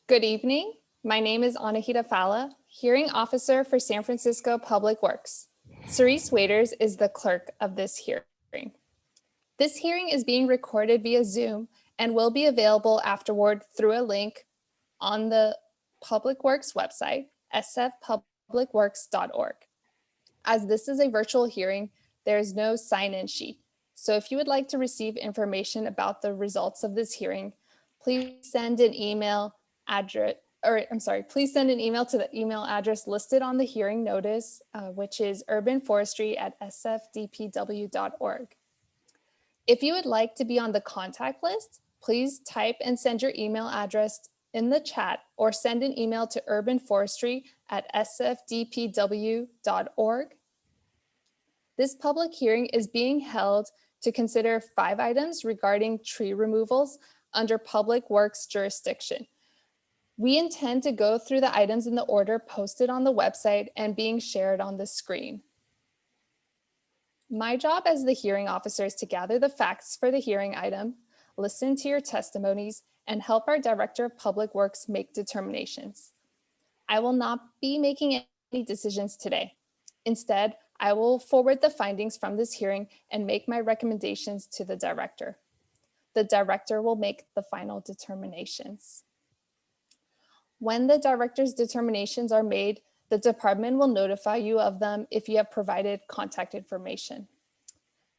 Good evening. My name is Anahita Fala, Hearing Officer for San Francisco Public Works. Cerise Waiters is the clerk of this hearing. This hearing is being recorded via Zoom and will be available afterward through a link on the Public Works website, sfpublicworks.org. As this is a virtual hearing, there is no sign-in sheet. So if you would like to receive information about the results of this hearing, please send an email please send an email to the email address listed on the hearing notice, which is urbanforestry@sfdpw.org. If you would like to be on the contact list, please type and send your email address in the chat or send an email to urbanforestry@sfdpw.org. This public hearing is being held to consider 5 items regarding tree removals under Public Works jurisdiction. We intend to go through the items in the order posted on the website and being shared on the screen. My job as the hearing officer is to gather the facts for the hearing item, listen to your testimonies, and help our Director of Public Works make determinations. I will not be making any decisions today. Instead, I will forward the findings from this hearing and make my recommendations to the Director. The Director will make the final determinations. When the Director's determinations are made, the department will notify you of them if you have provided contact information.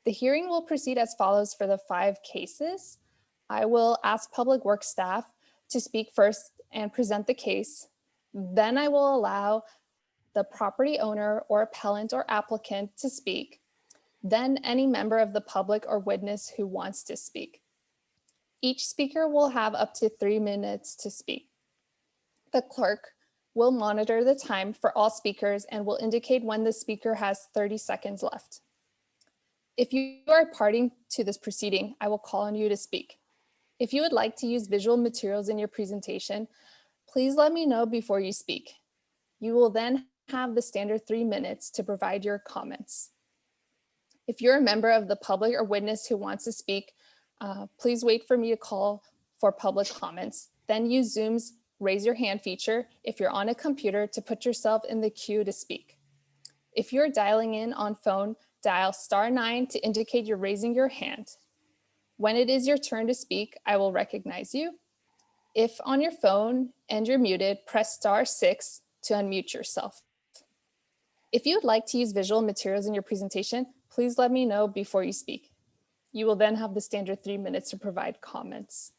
The hearing will proceed as follows for the 5 cases. I will ask Public Works staff to speak first and present the case. Then I will allow the property owner or appellant or applicant to speak. Then any member of the public or witness who wants to speak. Each speaker will have up to 3 minutes to speak. The clerk will monitor the time for all speakers and will indicate when the speaker has 30 seconds left. If you are a party to this proceeding, I will call on you to speak. If you would like to use visual materials in your presentation, please let me know before you speak. You will then have the standard 3 minutes to provide your comments. If you're a member of the public or witness who wants to speak, please wait for me to call for public comments. Then use Zoom's raise your hand feature if you're on a computer to put yourself in the queue to speak. If you're dialing in on phone, dial *9 to indicate you're raising your hand. When it is your turn to speak, I will recognize you. If on your phone and you're muted, press *6 to unmute yourself. If you would like to use visual materials in your presentation, please let me know before you speak. You will then have the standard 3 minutes to provide comments.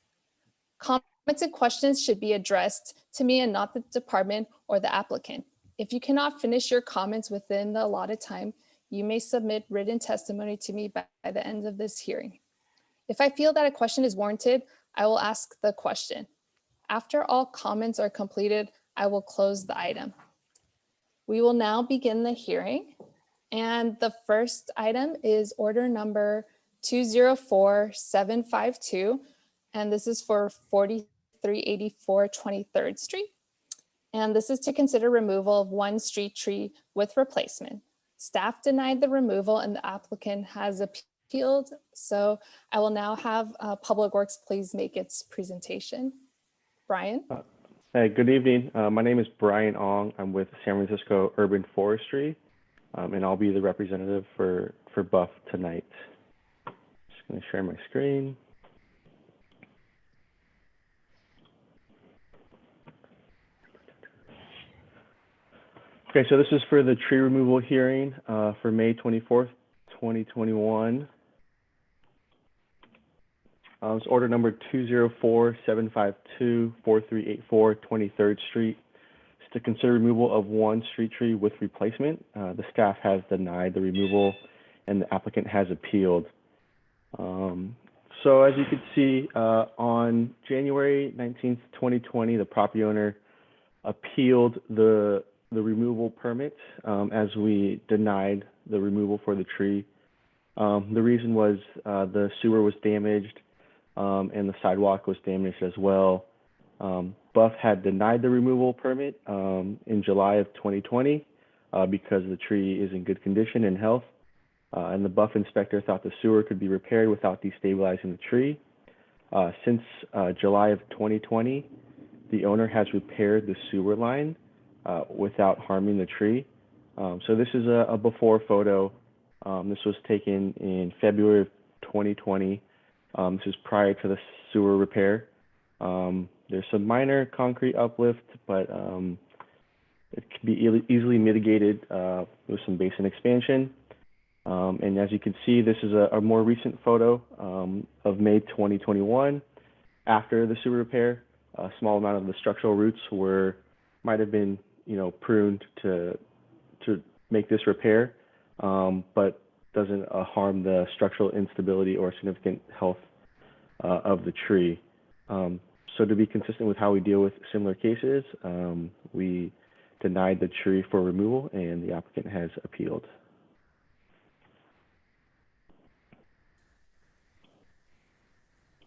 Comments and questions should be addressed to me and not the department or the applicant. If you cannot finish your comments within the allotted time, you may submit written testimony to me by the end of this hearing. If I feel that a question is warranted, I will ask the question. After all comments are completed, I will close the item. We will now begin the hearing. And the first item is order number 204752. And this is for 4384 23rd Street. And this is to consider removal of 1 street tree with replacement. Staff denied the removal and the applicant has appealed. So I will now have Public Works please make its presentation. Brian? Hey, good evening. My name is Brian Ong. I'm with San Francisco Urban Forestry, and I'll be the representative for Buff tonight. Just going to share my screen. Okay, so this is for the tree removal hearing for May 24th, 2021. It's order number 204752, 4384 23rd Street. It's to consider removal of 1 street tree with replacement. The staff has denied the removal and the applicant has appealed. So as you can see, on January 19th, 2020, the property owner appealed the removal permit as we denied the removal for the tree. The reason was the sewer was damaged and the sidewalk was damaged as well. Buff had denied the removal permit in July of 2020 because the tree is in good condition and health. And the Buff inspector thought the sewer could be repaired without destabilizing the tree. Since July of 2020, the owner has repaired the sewer line without harming the tree. So this is a before photo. This was taken in February of 2020. This is prior to the sewer repair. There's some minor concrete uplift, but it can be easily mitigated with some basin expansion. And as you can see, this is a more recent photo of May 2021 after the sewer repair. A small amount of the structural roots might have been, pruned to make this repair, but doesn't harm the structural instability or significant health of the tree. So to be consistent with how we deal with similar cases, we denied the tree for removal, and the applicant has appealed.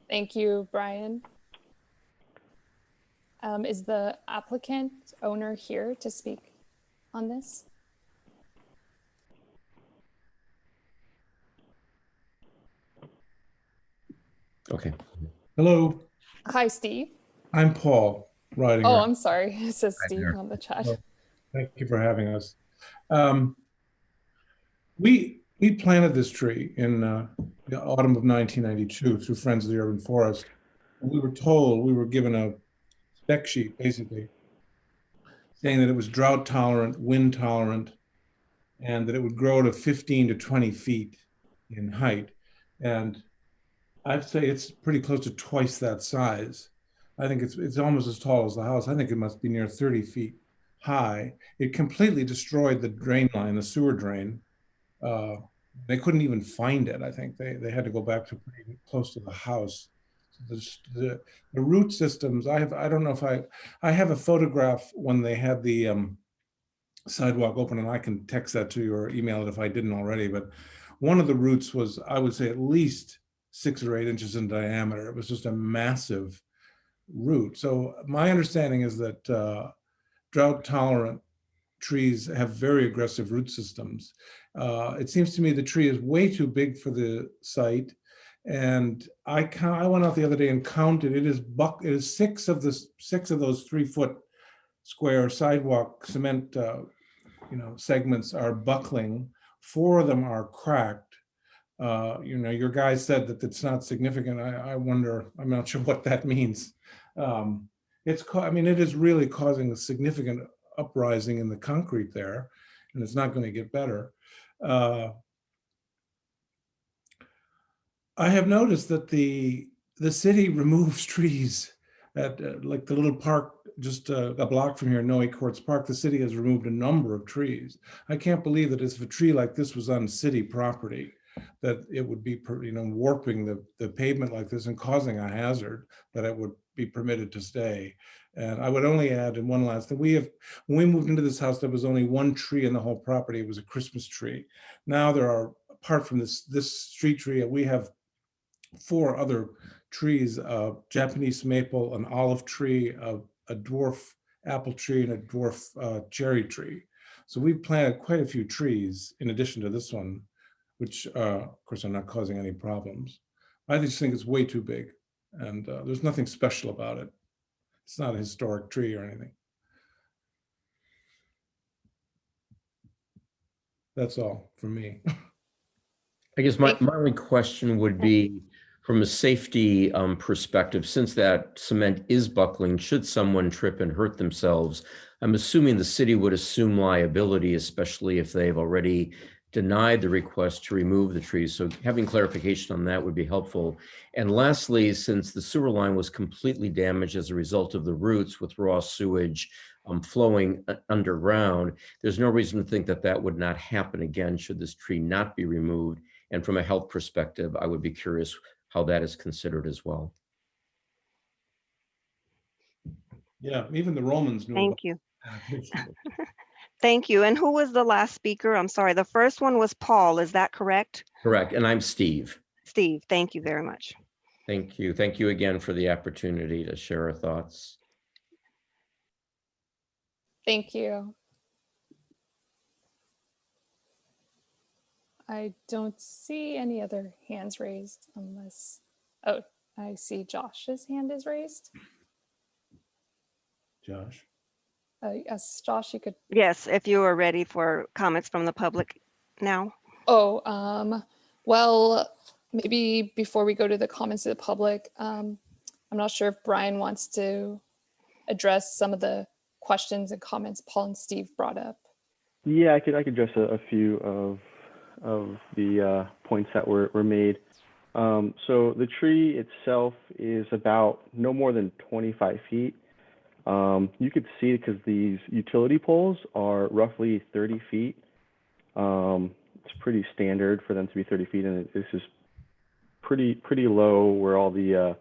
Thank you, Brian. Is the applicant owner here to speak on this? Okay. Hello, Hi, Steve. I'm Paul Ridinger. Oh, I'm sorry. It says Steve on the chat. Well, thank you for having us. We planted this tree in the autumn of 1992 through Friends of the Urban Forest. And we were given a spec sheet, basically, saying that it was drought tolerant, wind tolerant, and that it would grow to 15 to 20 feet in height. And I'd say it's pretty close to twice that size. I think it's almost as tall as the house. I think it must be near 30 feet high. It completely destroyed the drain line, the sewer drain. They couldn't even find it. I think they had to go back to pretty close to the house. The root systems, I don't know if I have a photograph when they had the sidewalk open, and I can text that to you or email it if I didn't already, but one of the roots was, I would say, at least 6 or 8 inches in diameter. It was just a massive root. So my understanding is that drought tolerant trees have very aggressive root systems. It seems to me the tree is way too big for the site. And I went out the other day and counted. It is 6 of those 3-foot square sidewalk cement segments are buckling. 4 of them are cracked. Your guy said that it's not significant. I wonder, I'm not sure what that means. It is really causing a significant uprising in the concrete there, and it's not going to get better. I have noticed that the city removes trees at like the little park just a block from here, Noe Courts Park. The city has removed a number of trees. I can't believe that if a tree like this was on city property, that it would be warping the pavement like this and causing a hazard, that it would be permitted to stay. And I would only add, and one last thing, when we moved into this house, there was only 1 tree in the whole property. It was a Christmas tree. Now there are, apart from this street tree, we have 4 other trees: Japanese maple, an olive tree, a dwarf apple tree, and a dwarf cherry tree. So we've planted quite a few trees in addition to this one, which of course are not causing any problems. I just think it's way too big, and there's nothing special about it. It's not a historic tree or anything. That's all from me. I guess my only question would be, from a safety perspective, since that cement is buckling, should someone trip and hurt themselves, I'm assuming the city would assume liability, especially if they've already denied the request to remove the trees. So having clarification on that would be helpful. And lastly, since the sewer line was completely damaged as a result of the roots with raw sewage flowing underground, there's no reason to think that that would not happen again should this tree not be removed. And from a health perspective, I would be curious how that is considered as well. Yeah, even the Romans knew Thank you. about it. Thank you. And who was the last speaker? I'm sorry. The first one was Paul. Is that correct? Correct. And I'm Steve. Steve, thank you very much. Thank you. Thank you again for the opportunity to share our thoughts. Thank you. I don't see any other hands raised unless, oh, I see Josh's hand is raised. Josh? Yes, Josh, you could. Yes, if you are ready for comments from the public now. Well, maybe before we go to the comments of the public, I'm not sure if Brian wants to address some of the questions and comments Paul and Steve brought up. Yeah, I could address a few of the points that were made. So the tree itself is about no more than 25 feet. You could see because these utility poles are roughly 30 feet. It's pretty standard for them to be 30 feet, and this is pretty low where all the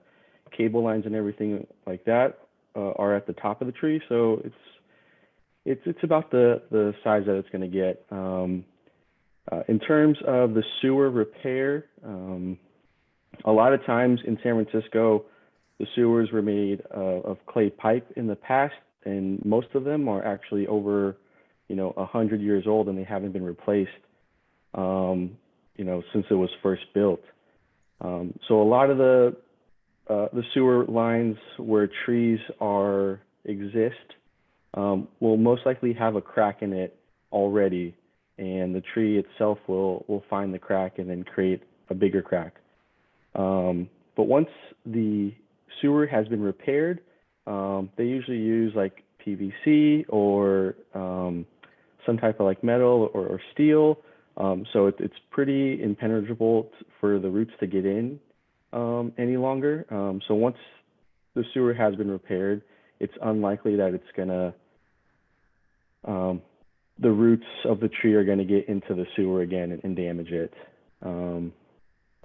cable lines and everything like that are at the top of the tree. So it's about the size that it's going to get. In terms of the sewer repair, a lot of times in San Francisco, the sewers were made of clay pipe in the past, and most of them are actually over, 100 years old, and they haven't been replaced, since it was first built. So a lot of the sewer lines where trees exist will most likely have a crack in it already, and the tree itself will find the crack and then create a bigger crack. But once the sewer has been repaired, they usually use like PVC or some type of like metal or steel. So it's pretty impenetrable for the roots to get in any longer. So once the sewer has been repaired, it's unlikely that it's gonna the roots of the tree are going to get into the sewer again and damage it. And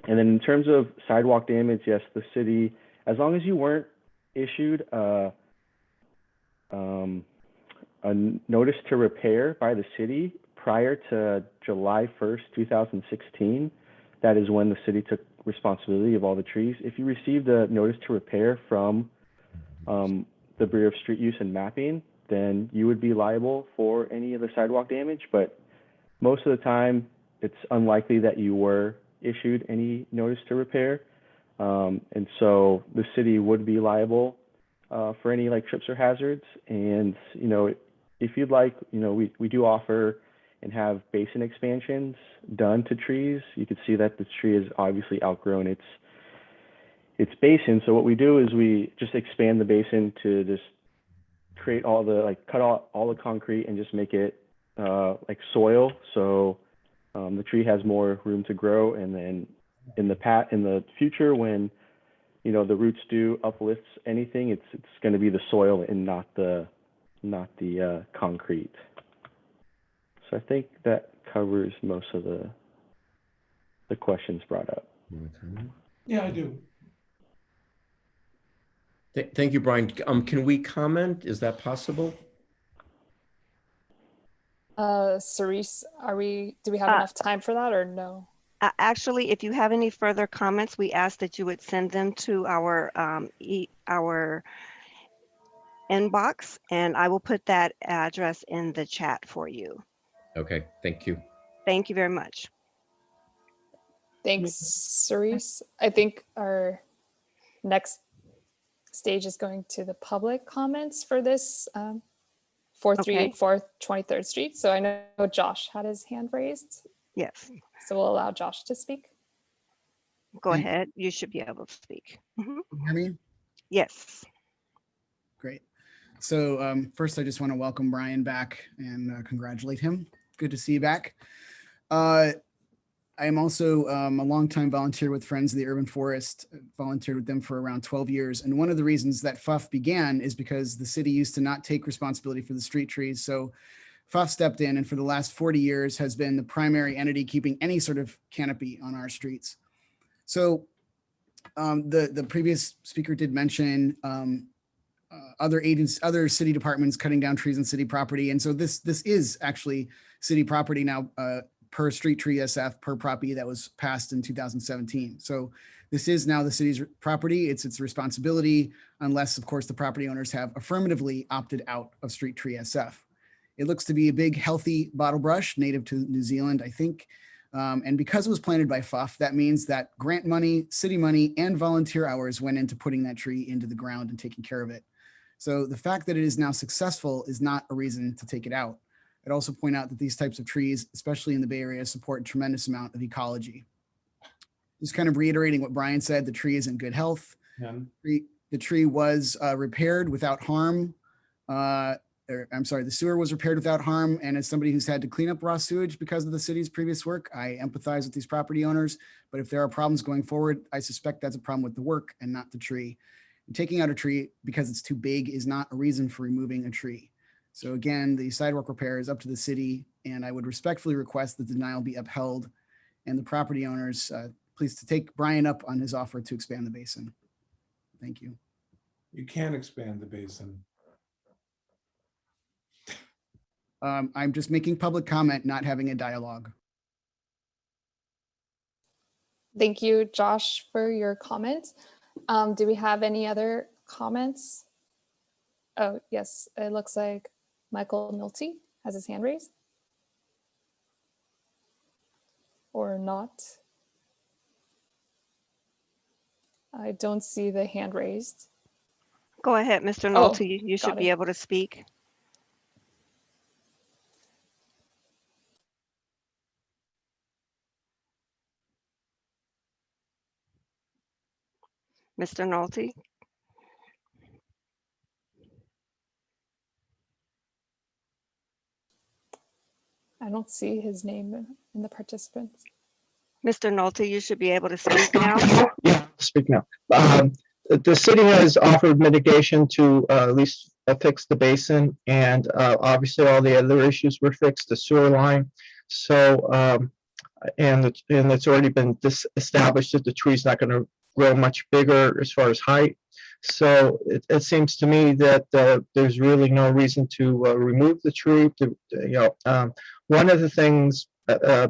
then in terms of sidewalk damage, yes, the city, as long as you weren't issued a notice to repair by the city prior to July 1st, 2016, that is when the city took responsibility of all the trees. If you received a notice to repair from the Bureau of Street Use and Mapping, then you would be liable for any of the sidewalk damage. But most of the time, it's unlikely that you were issued any notice to repair. And so the city would be liable for any like trips or hazards. And, if you'd like, we do offer and have basin expansions done to trees. You can see that the tree has obviously outgrown its basin. So what we do is we just expand the basin to just create cut out all the concrete and just make it like soil. So the tree has more room to grow. And then in the future, when the roots do uplift anything, it's going to be the soil and not the concrete. So I think that covers most of the questions brought up. Yeah, I do. Thank you, Brian. Can we comment? Is that possible? Cerise, do we have enough time for that or no? Actually, if you have any further comments, we ask that you would send them to our inbox, and I will put that address in the chat for you. Okay, thank you. Thank you very much. Thanks, Cerise. I think our next stage is going to the public comments for this 4384 23rd Street. So I know Josh had his hand raised. Yes. So we'll allow Josh to speak. Go ahead. You should be able to speak. Can you hear me? Yes. Great. So first, I just want to welcome Brian back and congratulate him. Good to see you back. I am also a longtime volunteer with Friends of the Urban Forest, volunteered with them for around 12 years. And one of the reasons that FUF began is because the city used to not take responsibility for the street trees. So FUF stepped in and for the last 40 years has been the primary entity keeping any sort of canopy on our streets. So the previous speaker did mention other city departments cutting down trees on city property. And so this is actually city property now, per street tree SF per property that was passed in 2017. So this is now the city's property. It's its responsibility, unless of course the property owners have affirmatively opted out of street tree SF. It looks to be a big, healthy bottle brush native to New Zealand, I think. And because it was planted by FUF, that means that grant money, city money, and volunteer hours went into putting that tree into the ground and taking care of it. So the fact that it is now successful is not a reason to take it out. I'd also point out that these types of trees, especially in the Bay Area, support a tremendous amount of ecology. Just kind of reiterating what Brian said, the tree is in good health. The tree was repaired without harm. The sewer was repaired without harm. And as somebody who's had to clean up raw sewage because of the city's previous work, I empathize with these property owners. But if there are problems going forward, I suspect that's a problem with the work and not the tree. And taking out a tree because it's too big is not a reason for removing a tree. So again, the sidewalk repair is up to the city, and I would respectfully request the denial be upheld, and the property owners, please to take Brian up on his offer to expand the basin. Thank you. You can expand the basin. I'm just making public comment, not having a dialogue. Thank you, Josh, for your comment. Do we have any other comments? Oh, yes, it looks like Michael Nolte has his hand raised. Or not. I don't see the hand raised. Go ahead, Mr. Oh, Nolte. You should got be it. able to speak. Mr. Nolte? I don't see his name in the participants. Mr. Nolte, you should be able to speak now. Yeah, speak now. The city has offered mitigation to at least fix the basin, and obviously all the other issues were fixed, the sewer line. So, and it's already been established that the tree's not going to grow much bigger as far as height. So it seems to me that there's really no reason to remove the tree. One of the things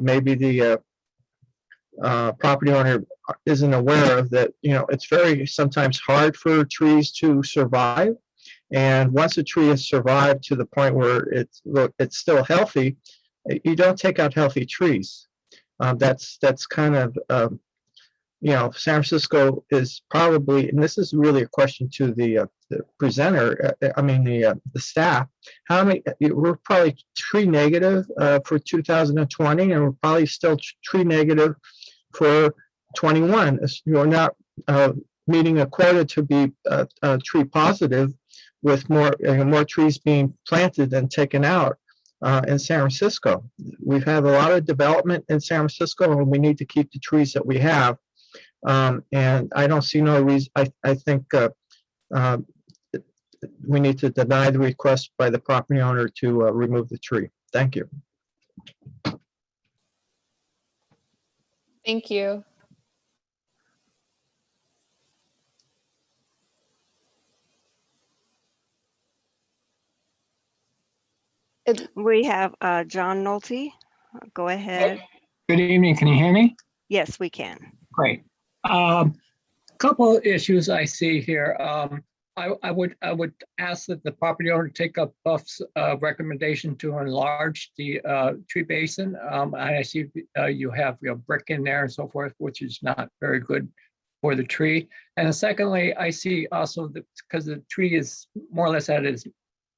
maybe the property owner isn't aware of, that it's very sometimes hard for trees to survive, and once a tree has survived to the point where it's still healthy, you don't take out healthy trees. That's kind of San Francisco is probably, and this is really a question to the presenter, the staff. How many? We're probably tree negative for 2020, and we're probably still tree negative for 21. You're not meeting a quota to be tree positive, with more trees being planted than taken out in San Francisco. We've had a lot of development in San Francisco, and we need to keep the trees that we have. And I don't see no reason. I think we need to deny the request by the property owner to remove the tree. Thank you. Thank you. We have John Nolte. Go ahead. Good evening. Can you hear me? Yes, we can. Great. Couple of issues I see here. I would ask that the property owner take up Buff's recommendation to enlarge the tree basin. I see you have brick in there and so forth, which is not very good for the tree. And secondly, I see also that because the tree is more or less at its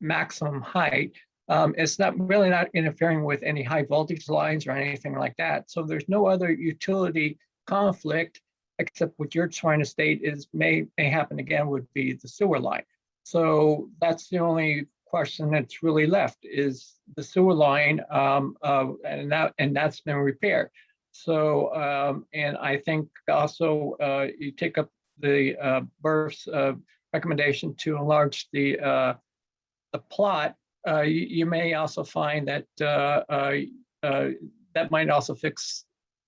maximum height, it's not interfering with any high voltage lines or anything like that. So there's no other utility conflict, except what you're trying to state is may happen again would be the sewer line. So that's the only question that's really left, is the sewer line, and that's been repaired. So and I think also you take up the Burf's recommendation to enlarge the plot. You may also find that that might also fix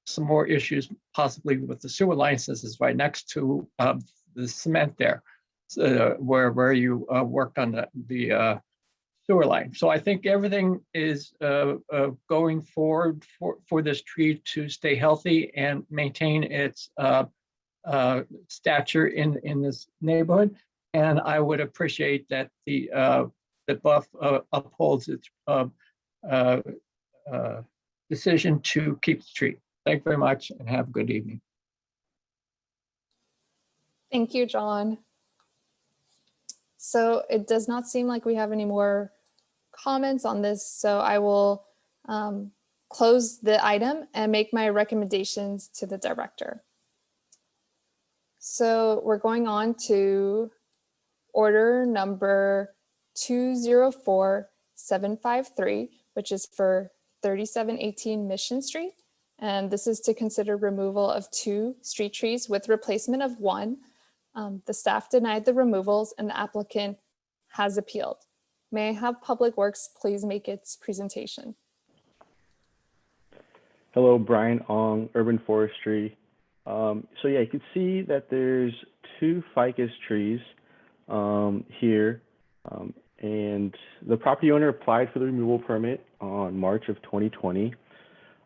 some more issues, possibly with the sewer line, since it's right next to the cement there, where you worked on the sewer line. So I think everything is going forward for this tree to stay healthy and maintain its stature in this neighborhood. And I would appreciate that that Buff upholds its decision to keep the tree. Thank you very much, and have a good evening. Thank you, John. So it does not seem like we have any more comments on this, so I will close the item and make my recommendations to the director. So we're going on to order number 204753, which is for 3718 Mission Street. And this is to consider removal of 2 street trees with replacement of 1. The staff denied the removals and the applicant has appealed. May I have Public Works please make its presentation? Hello, Brian Ong, Urban Forestry. So yeah, you can see that there's 2 ficus trees here, and the property owner applied for the removal permit on March of 2020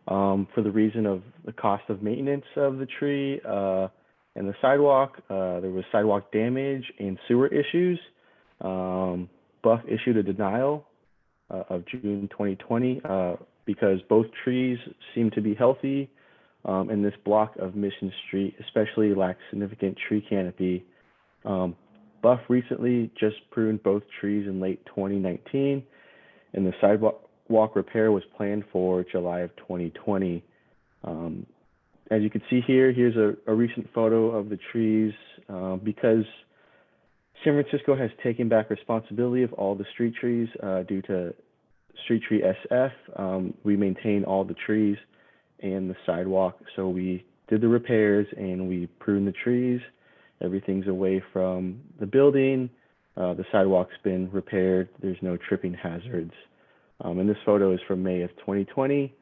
for the reason of the cost of maintenance of the tree and the sidewalk. There was sidewalk damage and sewer issues. Buff issued a denial of June 2020 because both trees seem to be healthy and this block of Mission Street especially lacks significant tree canopy. Buff recently just pruned both trees in late 2019 and the sidewalk repair was planned for July of 2020. As you can see here, here's a recent photo of the trees because San Francisco has taken back responsibility of all the street trees due to Street Tree SF. We maintain all the trees and the sidewalk. So we did the repairs and we pruned the trees. Everything's away from the building. The sidewalk's been repaired. There's no tripping hazards. And this photo is from May of 2020,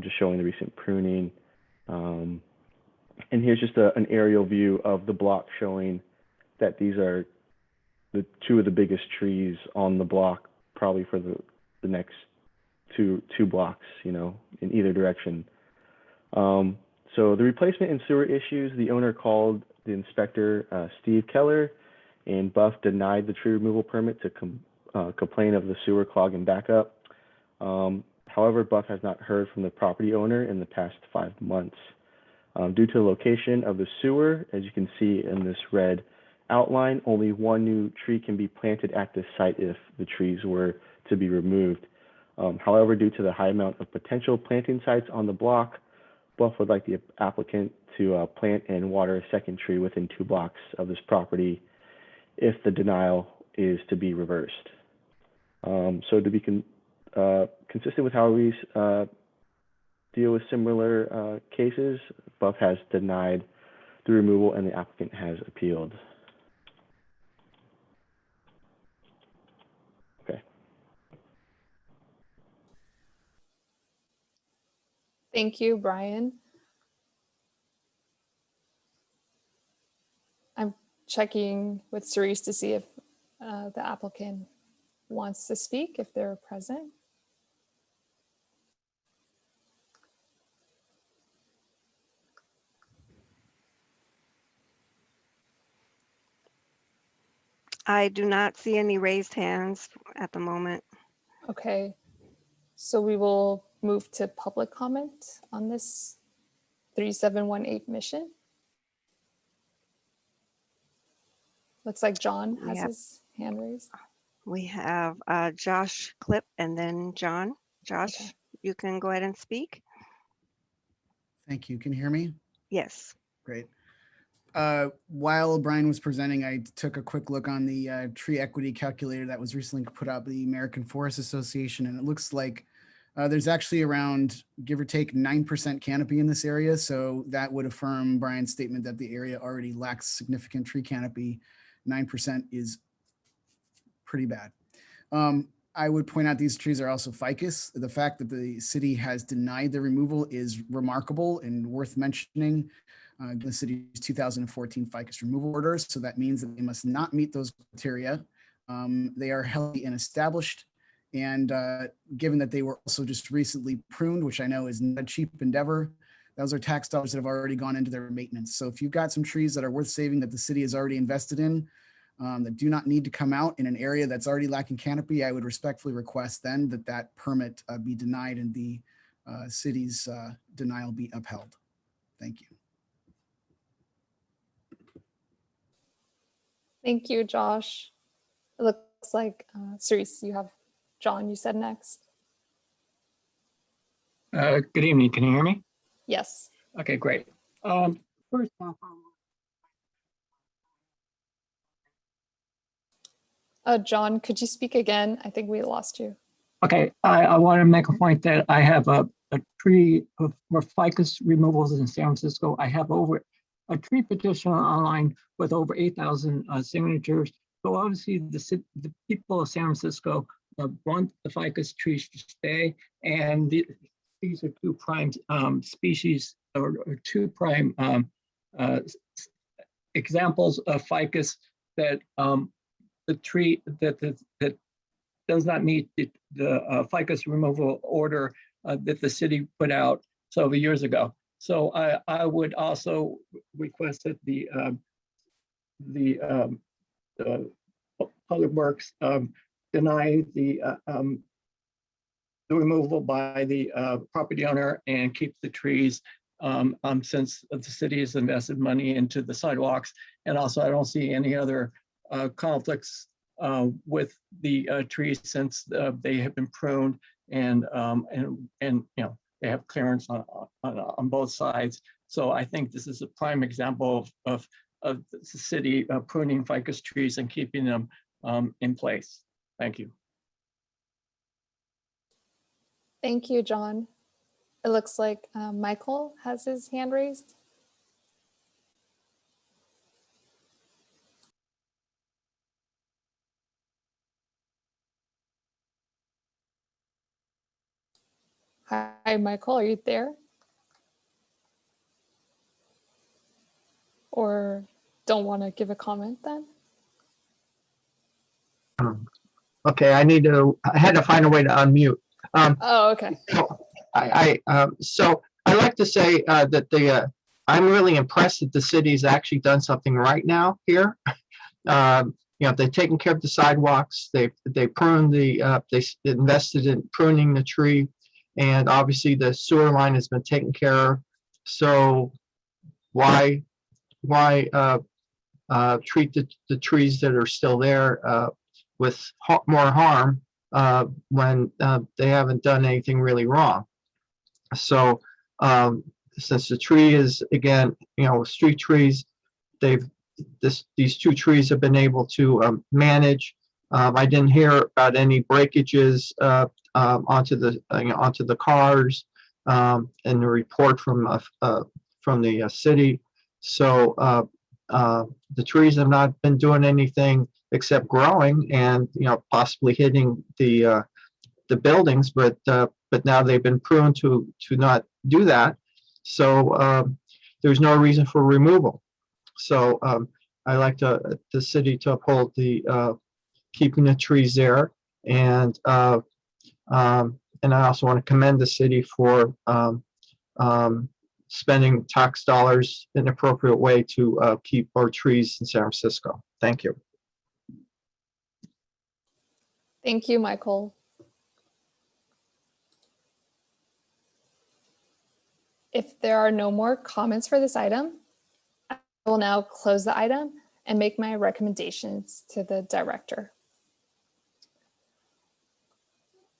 just showing the recent pruning. And here's just an aerial view of the block showing that these are the 2 of the biggest trees on the block, probably for the next two blocks, you know, in either direction. So the replacement and sewer issues, the owner called the inspector, Steve Keller, and Buff denied the tree removal permit to complain of the sewer clog and backup. However, Buff has not heard from the property owner in the past 5 months. Due to the location of the sewer, as you can see in this red outline, only 1 new tree can be planted at this site if the trees were to be removed. However, due to the high amount of potential planting sites on the block, Buff would like the applicant to plant and water a second tree within 2 blocks of this property if the denial is to be reversed. So to be consistent with how we deal with similar cases, Buff has denied the removal and the applicant has appealed. Thank you, Brian. I'm checking with Cerise to see if the applicant wants to speak, if they're present. I do not see any raised hands at the moment. Okay, so we will move to public comment on this 3718 mission. Looks like John has his hand raised. We have Josh Clip and then John. Josh, Okay. you can go ahead and speak. Thank you. Can you hear me? Yes. Great. While Brian was presenting, I took a quick look on the tree equity calculator that was recently put out by the American Forest Association, and it looks like there's actually around, give or take, 9% canopy in this area. So that would affirm Brian's statement that the area already lacks significant tree canopy. 9% is pretty bad. I would point out these trees are also ficus. The fact that the city has denied the removal is remarkable and worth mentioning. The city's 2014 ficus removal orders. So that means that they must not meet those criteria. They are healthy and established. And given that they were also just recently pruned, which I know is not a cheap endeavor, those are tax dollars that have already gone into their maintenance. So if you've got some trees that are worth saving that the city has already invested in, that do not need to come out in an area that's already lacking canopy, I would respectfully request then that that permit be denied and the city's denial be upheld. Thank you. Thank you, Josh. It looks like, Cerise, you have John, you said next. Good evening. Can you hear me? Yes. Okay, great. First off, John, could you speak again? I think we lost you. okay, I want to make a point that I have a tree for ficus removals in San Francisco. I have over a tree petition online with over 8,000 signatures. So obviously the people of San Francisco want the ficus trees to stay, and these are two prime species or two prime examples of ficus that the tree that does not meet the ficus removal order that the city put out several years ago. So I would also request that the Public Works deny the removal by the property owner and keep the trees since the city has invested money into the sidewalks. And also, I don't see any other conflicts with the trees since they have been pruned and you know they have clearance on both sides. So I think this is a prime example of the city pruning ficus trees and keeping them in place. Thank you. Thank you, John. It looks like Michael has his hand raised. Hi, Michael, are you there? Or don't want to give a comment then? Okay, I had to find a way to unmute. Oh, okay. So I like to say that I'm really impressed that the city's actually done something right now here. You know, they've taken care of the sidewalks. They pruned they invested in pruning the tree, and obviously the sewer line has been taken care of. So why treat the trees that are still there with more harm when they haven't done anything really wrong? So since the tree is, again, you know, street trees, these two trees have been able to manage. I didn't hear about any breakages onto the cars in the report from the city. So the trees have not been doing anything except growing and, you know, possibly hitting the buildings, but now they've been pruned to not do that. So there's no reason for removal. So I like the city to uphold the keeping the trees there, and I also want to commend the city for spending tax dollars in an appropriate way to keep our trees in San Francisco. Thank you. Thank you, Michael. If there are no more comments for this item, I will now close the item and make my recommendations to the director.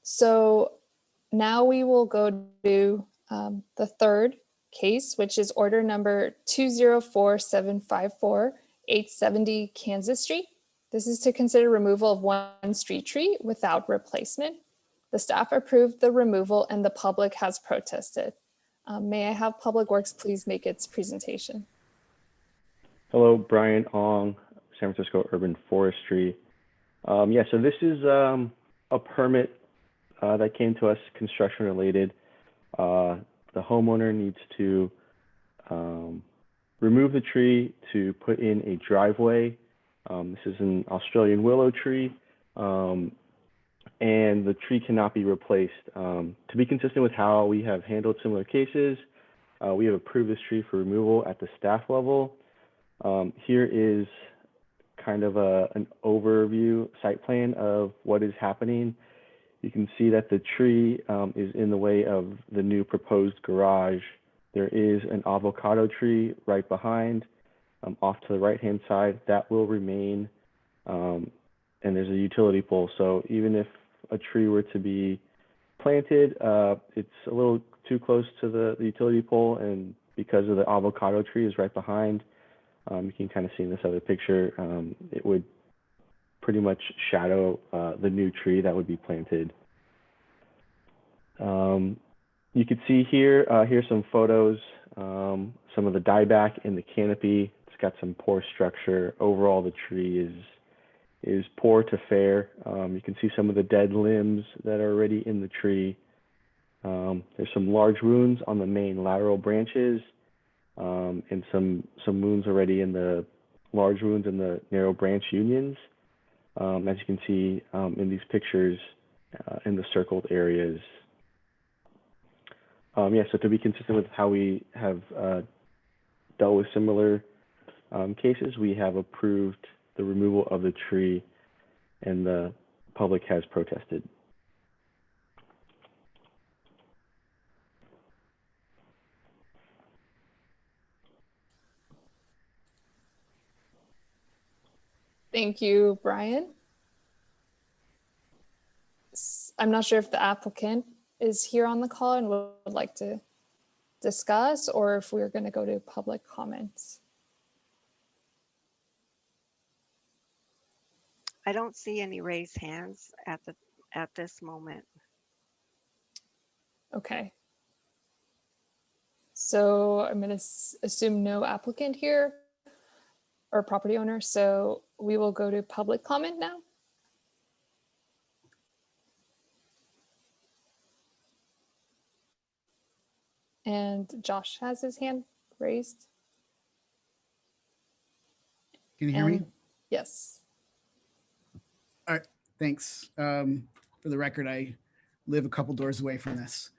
So now we will go to the third case, which is order number 204754, 870 Kansas Street. This is to consider removal of one street tree without replacement. The staff approved the removal and the public has protested. May I have Public Works please make its presentation? Hello, Brian Ong, San Francisco Urban Forestry. Yeah, so this is a permit that came to us construction related. The homeowner needs to remove the tree to put in a driveway. This is an Australian willow tree, and the tree cannot be replaced. To be consistent with how we have handled similar cases, we have approved this tree for removal at the staff level. Here is kind of an overview site plan of what is happening. You can see that the tree is in the way of the new proposed garage. There is an avocado tree right behind, off to the right-hand side. That will remain and there's a utility pole. So even if a tree were to be planted, it's a little too close to the utility pole, and because of the avocado tree is right behind, you can kind of see in this other picture, it would pretty much shadow the new tree that would be planted. You can see here, here's some photos, some of the dieback in the canopy. It's got some poor structure. Overall, the tree is poor to fair. You can see some of the dead limbs that are already in the tree. There's some large wounds on the main lateral branches, and some wounds already in the large wounds in the narrow branch unions. As you can see in these pictures in the circled areas. Yeah, so to be consistent with how we have dealt with similar cases, we have approved the removal of the tree, and the public has protested. Thank you, Brian. I'm not sure if the applicant is here on the call and would like to discuss, or if we're going to go to public comments. I don't see any raised hands at this moment. Okay. So I'm going to assume no applicant here or property owner. So we will go to public comment now. And Josh has his hand raised. Can you hear me? Yes. All right, thanks. For the record, I live a couple doors away from this.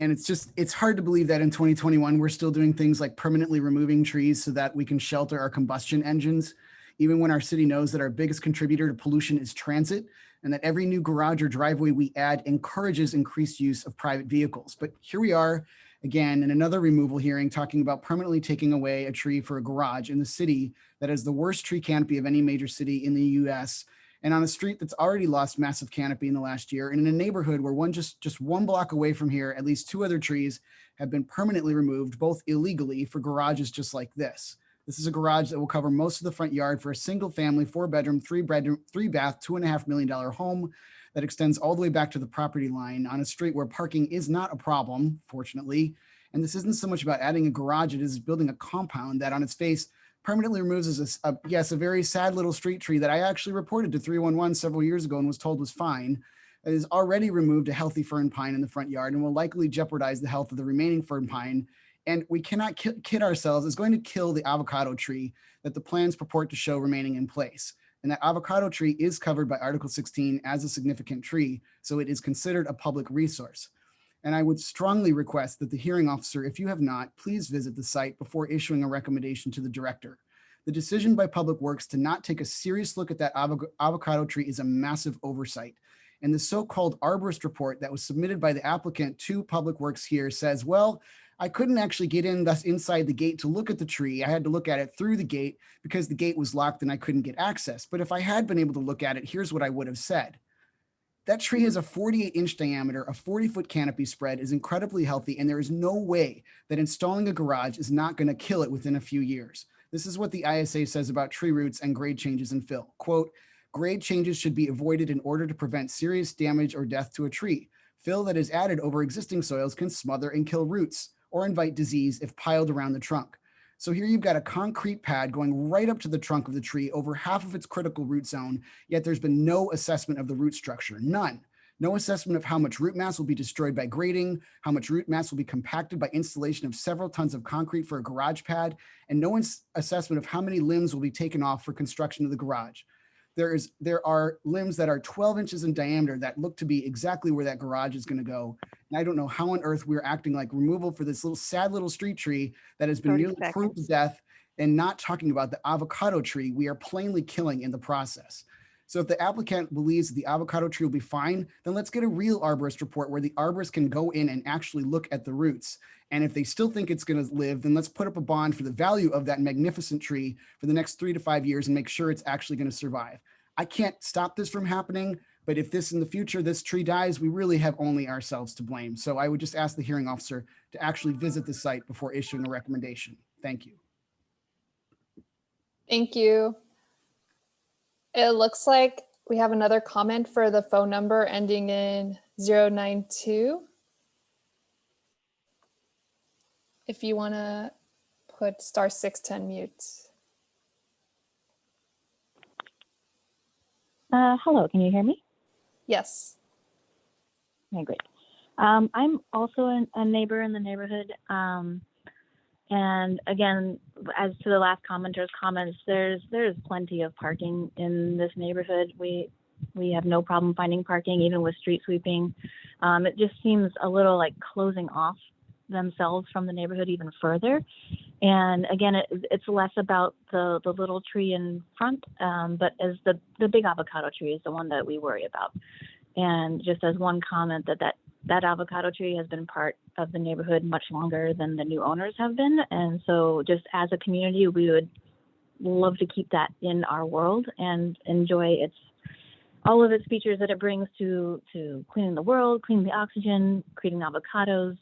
And it's hard to believe that in 2021, we're still doing things like permanently removing trees so that we can shelter our combustion engines, even when our city knows that our biggest contributor to pollution is transit, and that every new garage or driveway we add encourages increased use of private vehicles. But here we are again in another removal hearing talking about permanently taking away a tree for a garage in the city that has the worst tree canopy of any major city in the US, and on a street that's already lost massive canopy in the last year, and in a neighborhood where just one block away from here, at least 2 other trees have been permanently removed, both illegally, for garages just like this. This is a garage that will cover most of the front yard for a single family, 4-bedroom, 3-bath, $2.5 million home that extends all the way back to the property line on a street where parking is not a problem, fortunately. And this isn't so much about adding a garage, it is building a compound that on its face permanently removes a very sad little street tree that I actually reported to 311 several years ago and was told was fine. It has already removed a healthy fern pine in the front yard and will likely jeopardize the health of the remaining fern pine. And we cannot kid ourselves, it's going to kill the avocado tree that the plans purport to show remaining in place. And that avocado tree is covered by Article 16 as a significant tree, so it is considered a public resource. And I would strongly request that the hearing officer, if you have not, please visit the site before issuing a recommendation to the director. The decision by Public Works to not take a serious look at that avocado tree is a massive oversight. And the so-called arborist report that was submitted by the applicant to Public Works here says, well, I couldn't actually get in thus inside the gate to look at the tree. I had to look at it through the gate because the gate was locked and I couldn't get access. But if I had been able to look at it, here's what I would have said. That tree has a 48-inch diameter, a 40-foot canopy spread, is incredibly healthy, and there is no way that installing a garage is not going to kill it within a few years. This is what the ISA says about tree roots and grade changes in fill. Quote, grade changes should be avoided in order to prevent serious damage or death to a tree. Fill that is added over existing soils can smother and kill roots or invite disease if piled around the trunk. So here you've got a concrete pad going right up to the trunk of the tree, over half of its critical root zone, yet there's been no assessment of the root structure, none. No assessment of how much root mass will be destroyed by grading, how much root mass will be compacted by installation of several tons of concrete for a garage pad, and no assessment of how many limbs will be taken off for construction of the garage. There are limbs that are 12 inches in diameter that look to be exactly where that garage is going to go. And I don't know how on earth we're acting like removal for this little sad little street tree that has been nearly proved to death, and not talking about the avocado tree we are plainly killing in the process. So if the applicant believes the avocado tree will be fine, then let's get a real arborist report where the arborist can go in and actually look at the roots. And if they still think it's going to live, then let's put up a bond for the value of that magnificent tree for the next 3 to 5 years and make sure it's actually going to survive. I can't stop this from happening, but if this in the future, this tree dies, we really have only ourselves to blame. So I would just ask the hearing officer to actually visit the site before issuing a recommendation. Thank you. Thank you. It looks like we have another comment for the phone number ending in 092. If you want to put *6 to unmute. Hello, can you hear me? Yes. Okay, great. I'm also a neighbor in the neighborhood. And again, as to the last commenter's comments, there's plenty of parking in this neighborhood. We have no problem finding parking, even with street sweeping. It just seems a little like closing off themselves from the neighborhood even further. And again, it's less about the little tree in front, but as the big avocado tree is the one that we worry about. And just as one comment, that avocado tree has been part of the neighborhood much longer than the new owners have been. And so just as a community, we would love to keep that in our world and enjoy all of its features that it brings to cleaning the world, cleaning the oxygen, creating avocados.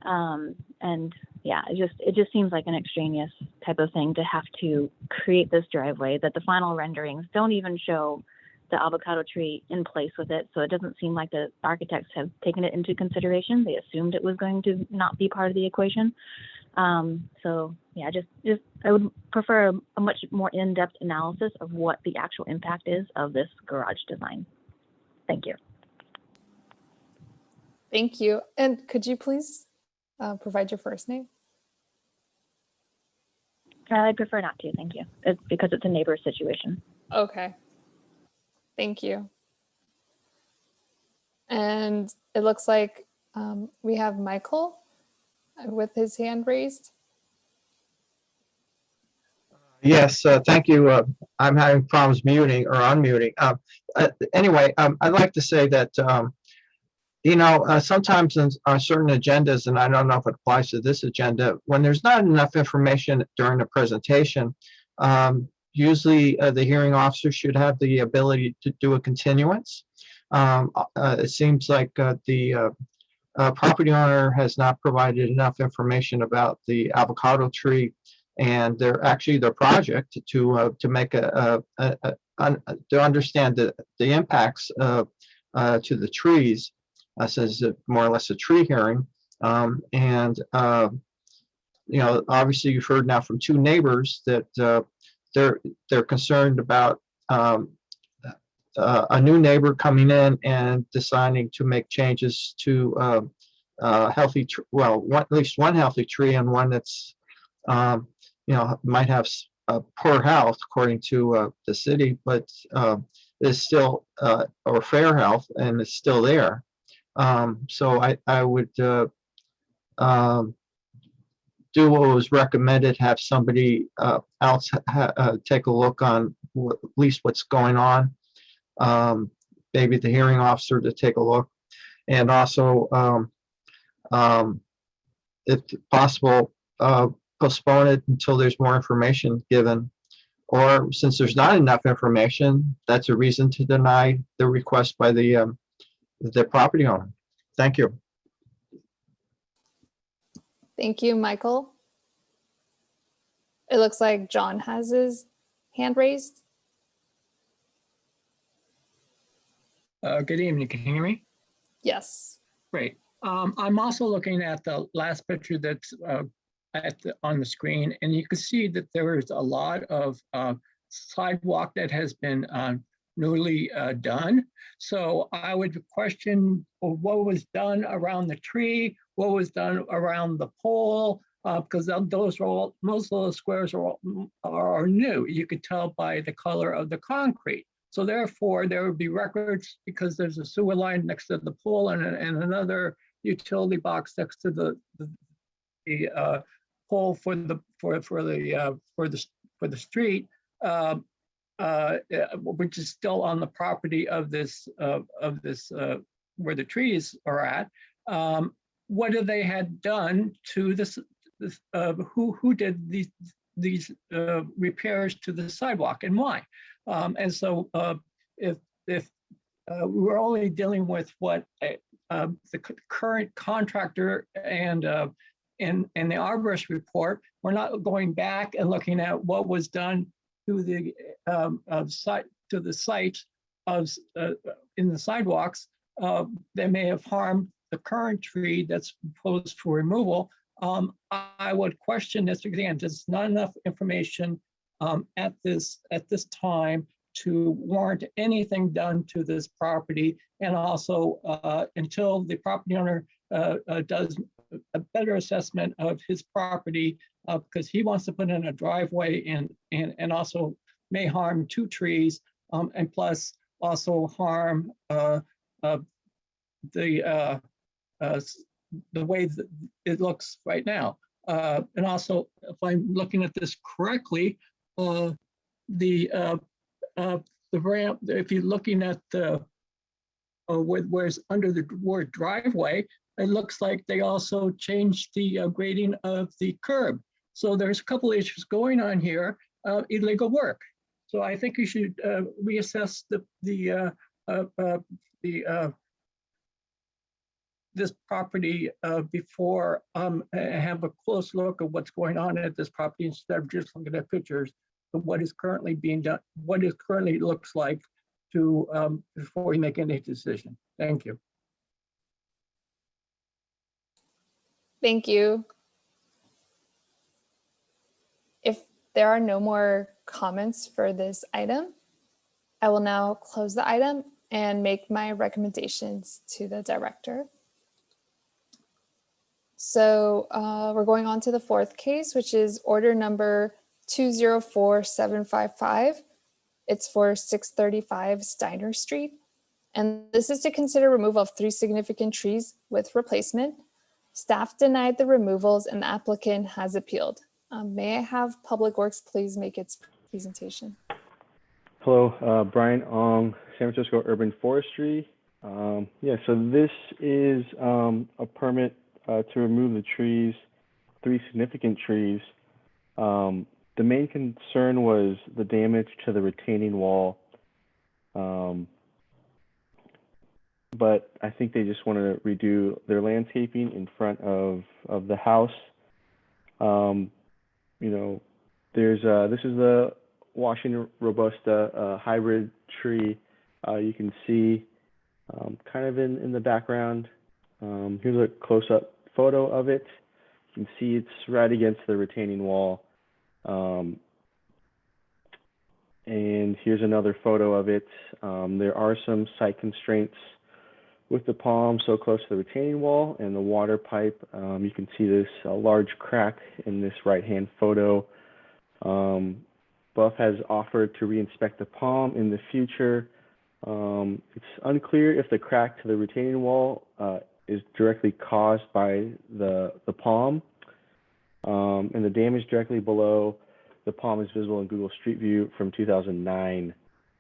And yeah, it just seems like an extraneous type of thing to have to create this driveway that the final renderings don't even show the avocado tree in place with it. So it doesn't seem like the architects have taken it into consideration. They assumed it was going to not be part of the equation. So yeah, just I would prefer a much more in-depth analysis of what the actual impact is of this garage design. Thank you. Thank you. And could you please provide your first name? I prefer not to, thank you. It's because it's a neighbor situation. Okay. Thank you. And it looks like we have Michael with his hand raised. Yes, thank you. I'm having problems muting or unmuting. Anyway, I'd like to say that, sometimes on certain agendas, and I don't know if it applies to this agenda, when there's not enough information during the presentation, usually the hearing officer should have the ability to do a continuance. It seems like the property owner has not provided enough information about the avocado tree and their project to make to understand the impacts to the trees. Says more or less a tree hearing, and obviously you've heard now from two neighbors that they're concerned about a new neighbor coming in and deciding to make changes to healthy, at least one healthy tree and one that's might have poor health according to the city, but is still or fair health and is still there. So I would do what was recommended, have somebody else take a look on at least what's going on. Maybe the hearing officer to take a look, and also, if possible, postpone it until there's more information given. Or since there's not enough information, that's a reason to deny the request by the property owner. Thank you. Thank you, Michael. It looks like John has his hand raised. Good evening, can you hear me? Yes. Great. I'm also looking at the last picture that's on the screen, and you can see that there is a lot of sidewalk that has been newly done. So I would question what was done around the tree, what was done around the pole, because those are all, most of those squares are new. You could tell by the color of the concrete. So therefore, there would be records because there's a sewer line next to the pole and another utility box next to the pole for the street, which is still on the property of this where the trees are at. Whether they had done to this who did these repairs to the sidewalk and why? And so if we're only dealing with what the current contractor and the arborist report, we're not going back and looking at what was done to the site of in the sidewalks that may have harmed the current tree that's proposed for removal. I would question this again. There's not enough information at this time to warrant anything done to this property, and also until the property owner does a better assessment of his property, because he wants to put in a driveway and also may harm two trees, and plus also harm the way that it looks right now. And also, if I'm looking at this correctly, the ramp, if you're looking at the where's under the word driveway, it looks like they also changed the grading of the curb. So there's a couple issues going on here, illegal work. So I think you should reassess this property before have a close look at what's going on at this property instead of just looking at pictures of what is currently being done, what it currently looks like to before we make any decision. Thank you. Thank you. If there are no more comments for this item, I will now close the item and make my recommendations to the director. So we're going on to the fourth case, which is order number 204755. It's for 635 Steiner Street. And this is to consider removal of 3 significant trees with replacement. Staff denied the removals and the applicant has appealed. May I have Public Works please make its presentation? Hello, Brian Ong, San Francisco Urban Forestry. Yeah, so this is a permit to remove the trees, 3 significant trees. The main concern was the damage to the retaining wall. But I think they just want to redo their landscaping in front of the house. You know, there's this is the Washington Robusta hybrid tree. You can see kind of in the background. Here's a close-up photo of it. You can see it's right against the retaining wall. And here's another photo of it. There are some site constraints with the palm so close to the retaining wall and the water pipe. You can see this large crack in this right-hand photo. Buff has offered to reinspect the palm in the future. It's unclear if the crack to the retaining wall is directly caused by the palm, and the damage directly below the palm is visible in Google Street View from 2009.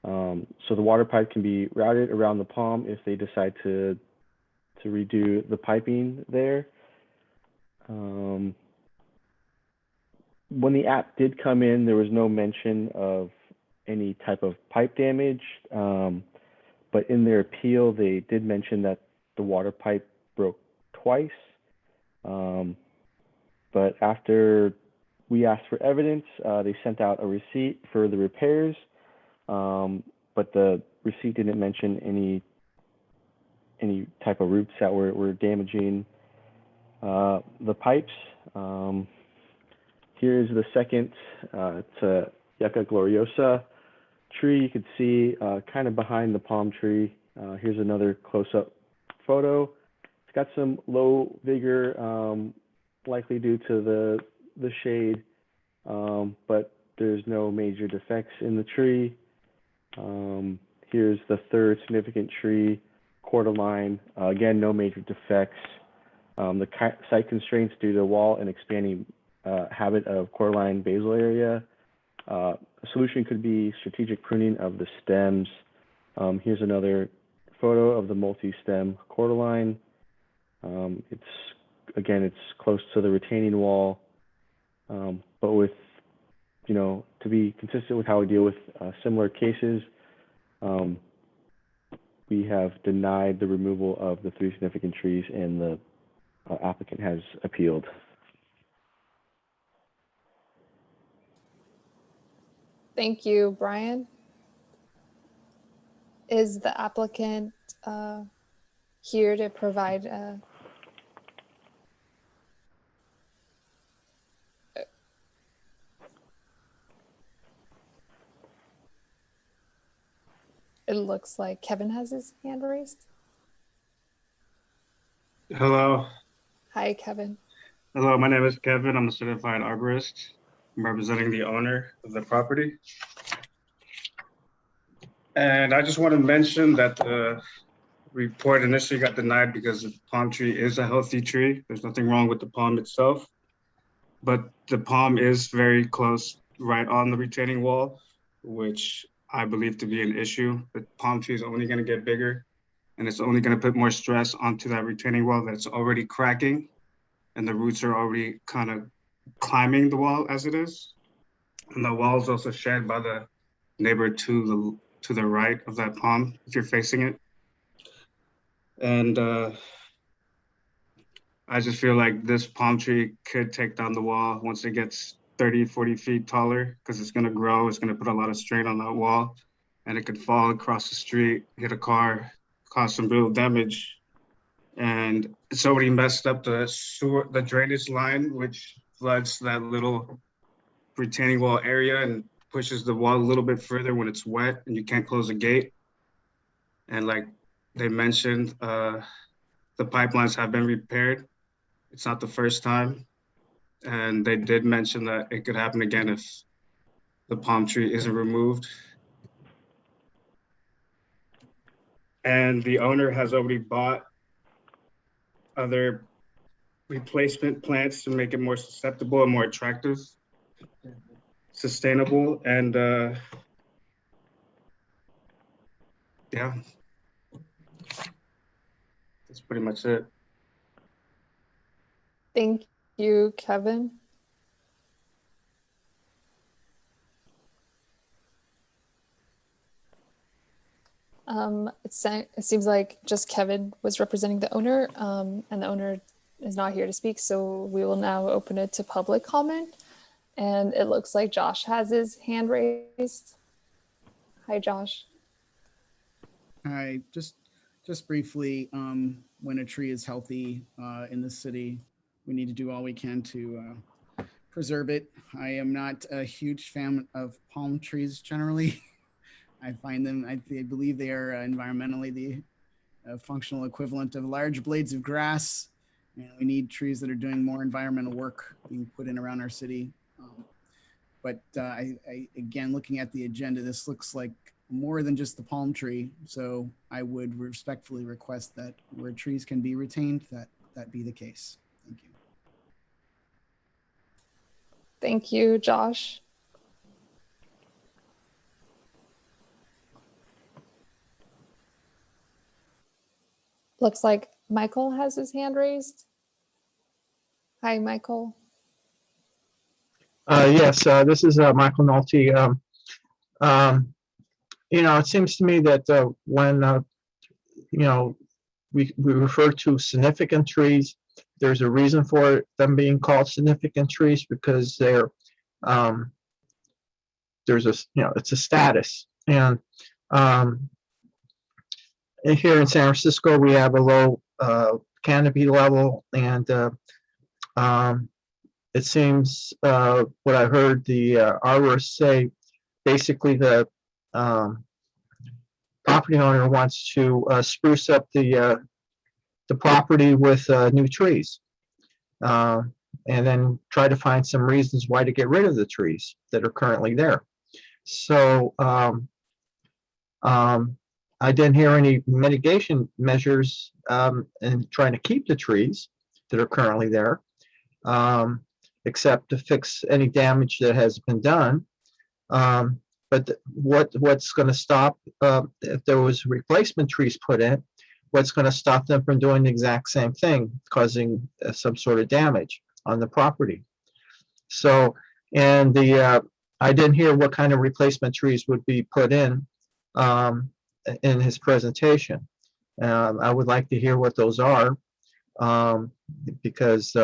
So the water pipe can be routed around the palm if they decide to redo the piping there. When the app did come in, there was no mention of any type of pipe damage, but in their appeal, they did mention that the water pipe broke twice. But after we asked for evidence, they sent out a receipt for the repairs, but the receipt didn't mention any type of roots that were damaging the pipes. Here's the second. It's a Yucca gloriosa tree. You could see kind of behind the palm tree. Here's another close-up photo. It's got some low vigor, likely due to the shade, but there's no major defects in the tree. Here's the third significant tree, Cordyline. Again, no major defects. The site constraints due to wall and expanding habit of cordyline basal area. A solution could be strategic pruning of the stems. Here's another photo of the multi-stem cordyline. It's close to the retaining wall, but with, to be consistent with how we deal with similar cases, we have denied the removal of the 3 significant trees, and the applicant has appealed. Thank you, Brian. Is the applicant here to provide it looks like Kevin has his hand raised. Hello. Hi, Kevin. Hello, my name is Kevin. I'm a certified arborist. I'm representing the owner of the property. And I just want to mention that the report initially got denied because the palm tree is a healthy tree. There's nothing wrong with the palm itself, but the palm is very close right on the retaining wall, which I believe to be an issue. The palm tree is only going to get bigger, and it's only going to put more stress onto that retaining wall that's already cracking, and the roots are already kind of climbing the wall as it is. And the wall is also shared by the neighbor to the right of that palm, if you're facing it. And I just feel like this palm tree could take down the wall once it gets 30, 40 feet taller, because it's going to grow. It's going to put a lot of strain on that wall, and it could fall across the street, hit a car, cause some real damage. And it's already messed up the drainage line, which floods that little retaining wall area and pushes the wall a little bit further when it's wet and you can't close the gate. And like they mentioned, the pipelines have been repaired. It's not the first time. And they did mention that it could happen again if the palm tree isn't removed. And the owner has already bought other replacement plants to make it more susceptible and more attractive, sustainable, and yeah, that's pretty much it. Thank you, Kevin. It seems like just Kevin was representing the owner, and the owner is not here to speak, so we will now open it to public comment. And it looks like Josh has his hand raised. Hi, Josh. Hi, just briefly, when a tree is healthy in the city, we need to do all we can to preserve it. I am not a huge fan of palm trees generally. I find them, I believe they are environmentally the functional equivalent of large blades of grass. And we need trees that are doing more environmental work being put in around our city. But again, looking at the agenda, this looks like more than just the palm tree. So I would respectfully request that where trees can be retained, that be the case. Thank you. Thank you, Josh. Looks like Michael has his hand raised. Hi, Michael. Yes, this is Michael Nolte. It seems to me that when we refer to significant trees, there's a reason for them being called significant trees, because they're it's a status. And here in San Francisco, we have a low canopy level, and it seems what I heard the arborists say, basically the property owner wants to spruce up the property with new trees, and then try to find some reasons why to get rid of the trees that are currently there. So I didn't hear any mitigation measures in trying to keep the trees that are currently there, except to fix any damage that has been done. But what's going to stop, if there was replacement trees put in, what's going to stop them from doing the exact same thing, causing some sort of damage on the property? So, and I didn't hear what kind of replacement trees would be put in. in his presentation. I would like to hear what those are, because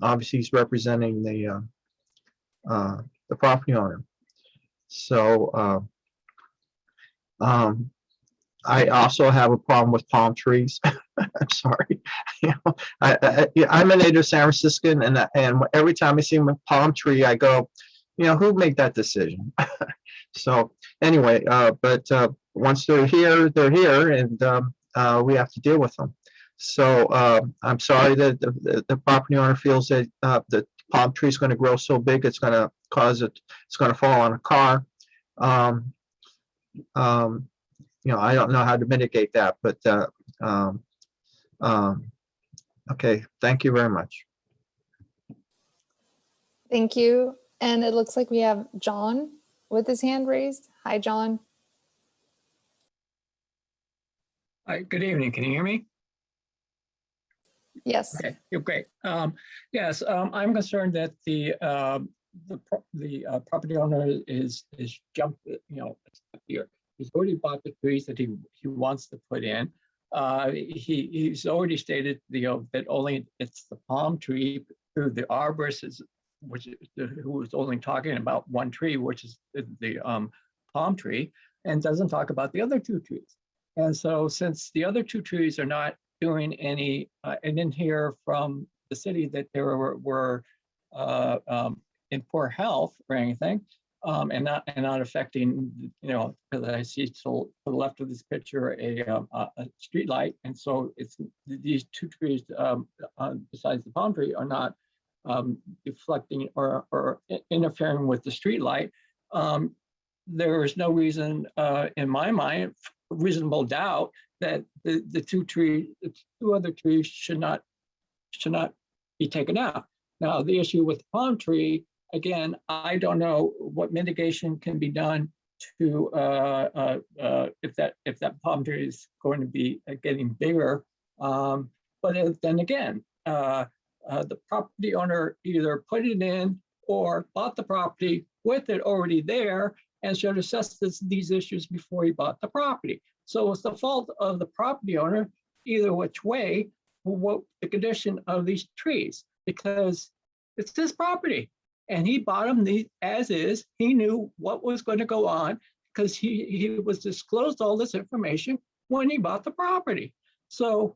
obviously he's representing the property owner. So I also have a problem with palm trees. I'm sorry. I'm a native San Franciscan, and every time I see a palm tree, I go, who made that decision? So anyway, but once they're here, and we have to deal with them. So I'm sorry that the property owner feels that the palm tree is going to grow so big it's going to it's going to fall on a car. I don't know how to mitigate that, but okay, thank you very much. Thank you. And it looks like we have John with his hand raised. Hi, John. Hi, good evening. Can you hear me? Yes. Okay, you're great. Yes, I'm concerned that the property owner is jumped, here. He's already bought the trees that he wants to put in. He's already stated, that only it's the palm tree through the arborist who was only talking about one tree, which is the palm tree, and doesn't talk about the other two trees. And so since the other two trees are not doing any, I didn't hear from the city that they were in poor health or anything, and not affecting, because I see to the left of this picture a street light, and so it's these two trees besides the palm tree are not deflecting or interfering with the street light. There is no reason, in my mind, reasonable doubt that the two other trees should not be taken out. Now, the issue with the palm tree, again, I don't know what mitigation can be done to if that palm tree is going to be getting bigger. But then again, the property owner either put it in or bought the property with it already there and should assess these issues before he bought the property. So it's the fault of the property owner, either which way, what the condition of these trees, because it's his property and he bought them as is. He knew what was going to go on because he was disclosed all this information when he bought the property. So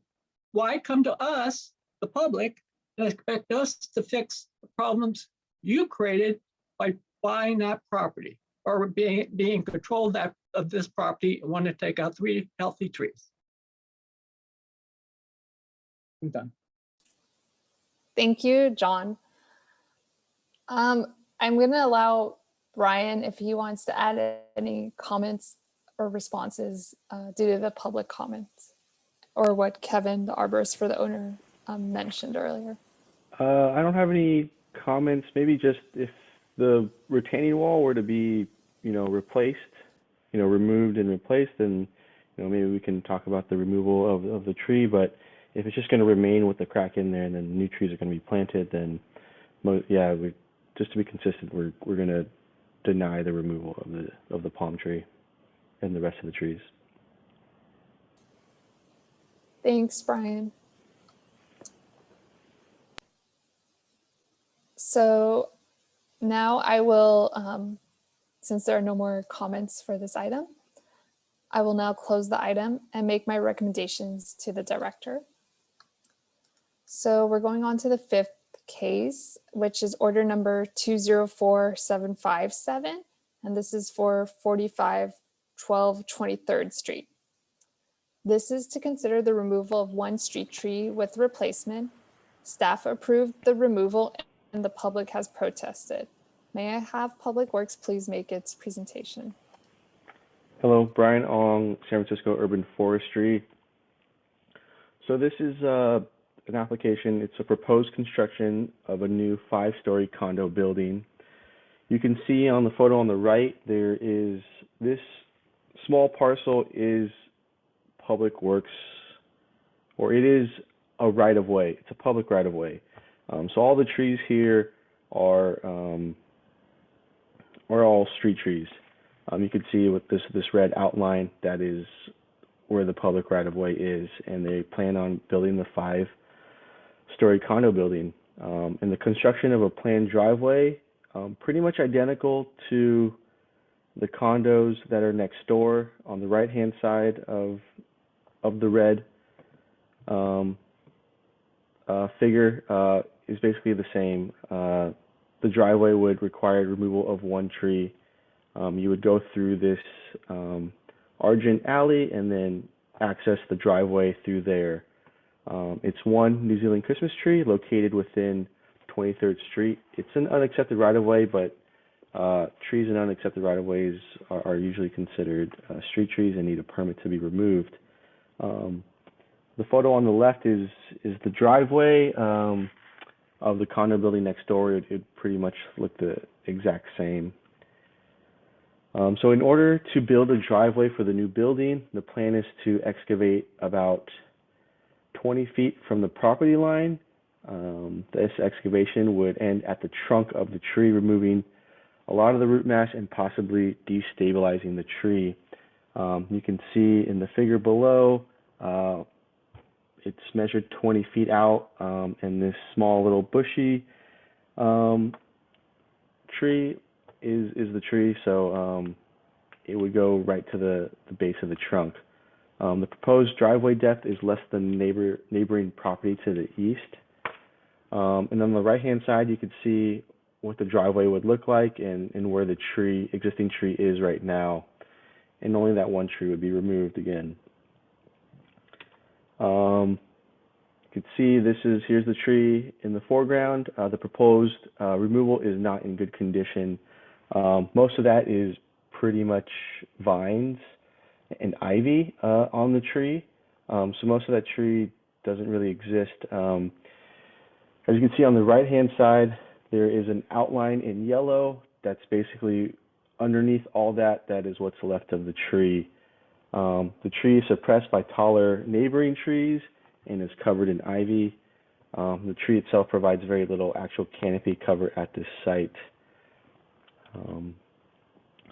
why come to us, the public, and expect us to fix the problems you created by buying that property or being in control of this property and want to take out 3 healthy trees? I'm done. Thank you, John. I'm going to allow Brian, if he wants to add any comments or responses due to the public comments or what Kevin, the arborist for the owner, mentioned earlier. I don't have any comments. Maybe just if the retaining wall were to be, replaced, removed and replaced, then, maybe we can talk about the removal of the tree. But if it's just going to remain with the crack in there and then new trees are going to be planted, then, yeah, just to be consistent, we're going to deny the removal of the palm tree and the rest of the trees. Thanks, Brian. So now I will, since there are no more comments for this item, I will now close the item and make my recommendations to the director. So we're going on to the 5th case, which is order number 204757, and this is for 4512 23rd Street. This is to consider the removal of one street tree with replacement. Staff approved the removal and the public has protested. May I have Public Works please make its presentation? Hello, Brian Ong, San Francisco Urban Forestry. So this is an application. It's a proposed construction of a new 5-story condo building. You can see on the photo on the right, there is this small parcel is Public Works, or it is a right-of-way. It's a public right-of-way. So all the trees here are all street trees. You can see with this red outline, that is where the public right-of-way is, and they plan on building the 5-story condo building. And the construction of a planned driveway, pretty much identical to the condos that are next door on the right-hand side of the red figure is basically the same. The driveway would require removal of one tree. You would go through this argent alley and then access the driveway through there. It's one New Zealand Christmas tree located within 23rd Street. It's an unaccepted right-of-way, but trees in unaccepted right-of-ways are usually considered street trees and need a permit to be removed. The photo on the left is the driveway of the condo building next door. It pretty much looked the exact same. So in order to build a driveway for the new building, the plan is to excavate about 20 feet from the property line. This excavation would end at the trunk of the tree, removing a lot of the root mass and possibly destabilizing the tree. You can see in the figure below, it's measured 20 feet out, and this small little bushy tree is the tree, so it would go right to the base of the trunk. The proposed driveway depth is less than neighboring property to the east. And on the right-hand side, you can see what the driveway would look like and where the existing tree is right now. And only that one tree would be removed again. You can see here's the tree in the foreground. The proposed removal is not in good condition. Most of that is pretty much vines and ivy on the tree. So most of that tree doesn't really exist. As you can see on the right-hand side, there is an outline in yellow that's basically underneath all that is what's left of the tree. The tree is suppressed by taller neighboring trees and is covered in ivy. The tree itself provides very little actual canopy cover at this site.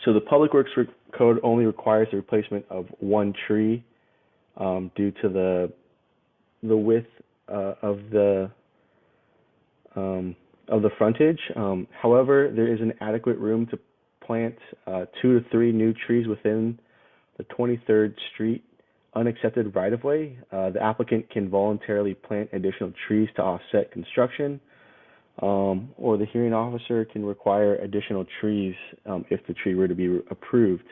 So the Public Works Code only requires the replacement of one tree due to the width of the frontage. However, there is an adequate room to plant 2 to 3 new trees within the 23rd Street unaccepted right-of-way. The applicant can voluntarily plant additional trees to offset construction, or the hearing officer can require additional trees if the tree were to be approved.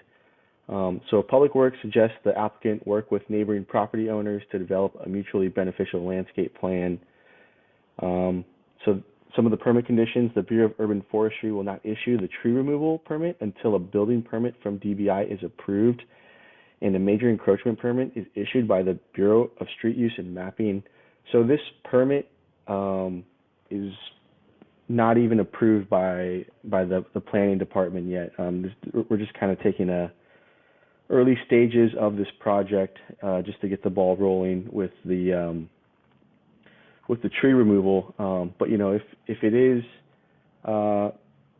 So Public Works suggests the applicant work with neighboring property owners to develop a mutually beneficial landscape plan. So some of the permit conditions: the Bureau of Urban Forestry will not issue the tree removal permit until a building permit from DBI is approved, and a major encroachment permit is issued by the Bureau of Street Use and Mapping. So this permit is not even approved by the planning department yet. We're just kind of taking early stages of this project just to get the ball rolling with the tree removal. But you know, if it is,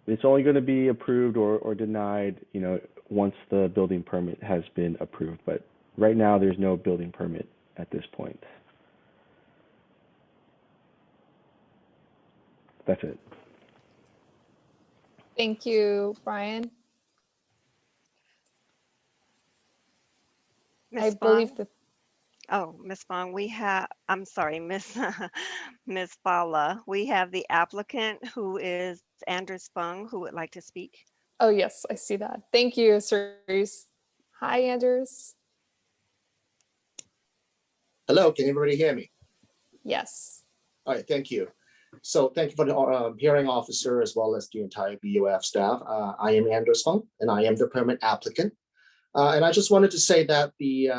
it's only going to be approved or denied, you know, once the building permit has been approved. But right now, there's no building permit at this point. That's it. Thank you, Brian. Ms. I believe Fong? that. Oh, Ms. Fong, I'm sorry, Ms. Ms. Fowler. We have the applicant, who is Anders Fung, who would like to speak. Oh, yes, I see that. Thank you, Cerise. Hi, Anders. Hello, can everybody hear me? Yes. All right, thank you. So thank you for the hearing officer as well as the entire BOF staff. I am Anders Fung, and I am the permit applicant. And I just wanted to say that the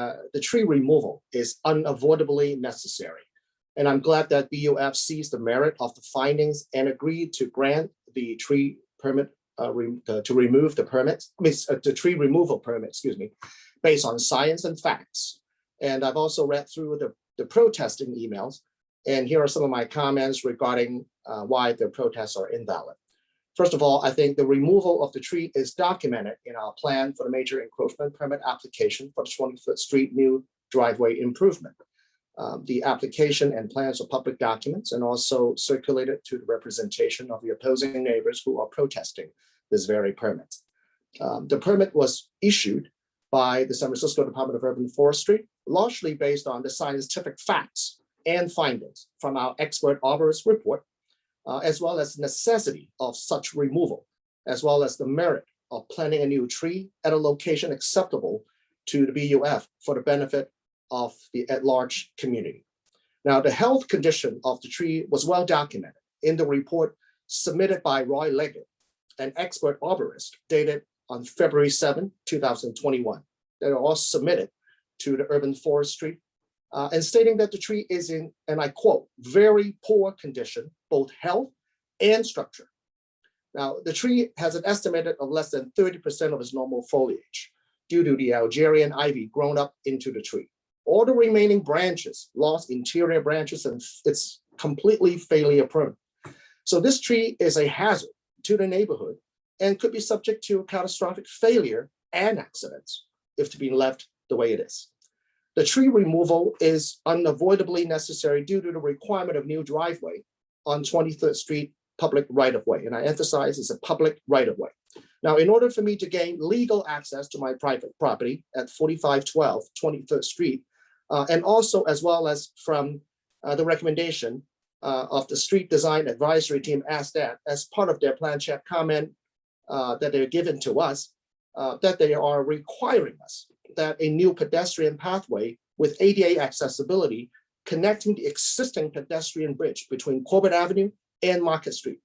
tree removal is unavoidably necessary. And I'm glad that BOF sees the merit of the findings and agreed to grant the tree permit to remove the permit, the tree removal permit, excuse me, based on science and facts. And I've also read through the protesting emails, and here are some of my comments regarding why the protests are invalid. First of all, I think the removal of the tree is documented in our plan for the major encroachment permit application for the 25th Street new driveway improvement. The application and plans are public documents and also circulated to the representation of the opposing neighbors who are protesting this very permit. The permit was issued by the San Francisco Department of Urban Forestry, largely based on the scientific facts and findings from our expert arborist report, as well as the necessity of such removal, as well as the merit of planting a new tree at a location acceptable to the BUF for the benefit of the at-large community. Now, the health condition of the tree was well documented in the report submitted by Roy Leggett, an expert arborist, dated on February 7, 2021. They are all submitted to the Urban Forestry and stating that the tree is in, and I quote, very poor condition, both health and structure. Now, the tree has an estimated of less than 30% of its normal foliage due to the Algerian ivy grown up into the tree. All the remaining branches lost interior branches and it's completely failure prone. So this tree is a hazard to the neighborhood and could be subject to catastrophic failure and accidents if to be left the way it is. The tree removal is unavoidably necessary due to the requirement of new driveway on 23rd Street public right-of-way. And I emphasize it's a public right-of-way. Now, in order for me to gain legal access to my private property at 4512 23rd Street, and also as well as from the recommendation of the Street Design Advisory Team asked that as part of their plan check comment that they're given to us, that they are requiring us that a new pedestrian pathway with ADA accessibility connecting the existing pedestrian bridge between Corbett Avenue and Market Street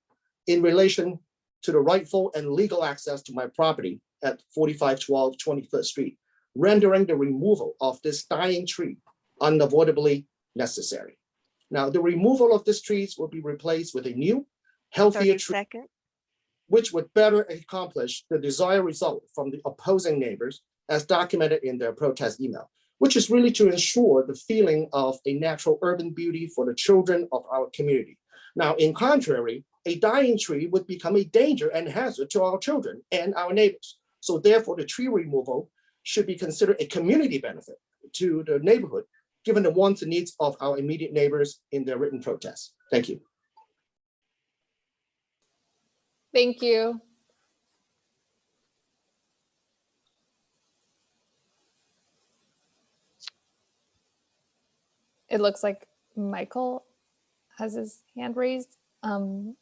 in relation to the rightful and legal access to my property at 4512 23rd Street, rendering the removal of this dying tree unavoidably necessary. Now, the removal of these trees will be replaced with a new, healthier tree, which would better accomplish the desired result from the opposing neighbors as documented in their protest email, which is really to ensure the feeling of a natural urban beauty for the children of our community. Now, in contrary, a dying tree would become a danger and hazard to our children and our neighbors. So therefore, the tree removal should be considered a community benefit to the neighborhood, given the wants and needs of our immediate neighbors in their written protests. Thank you. Thank you. It looks like Michael has his hand raised. I'm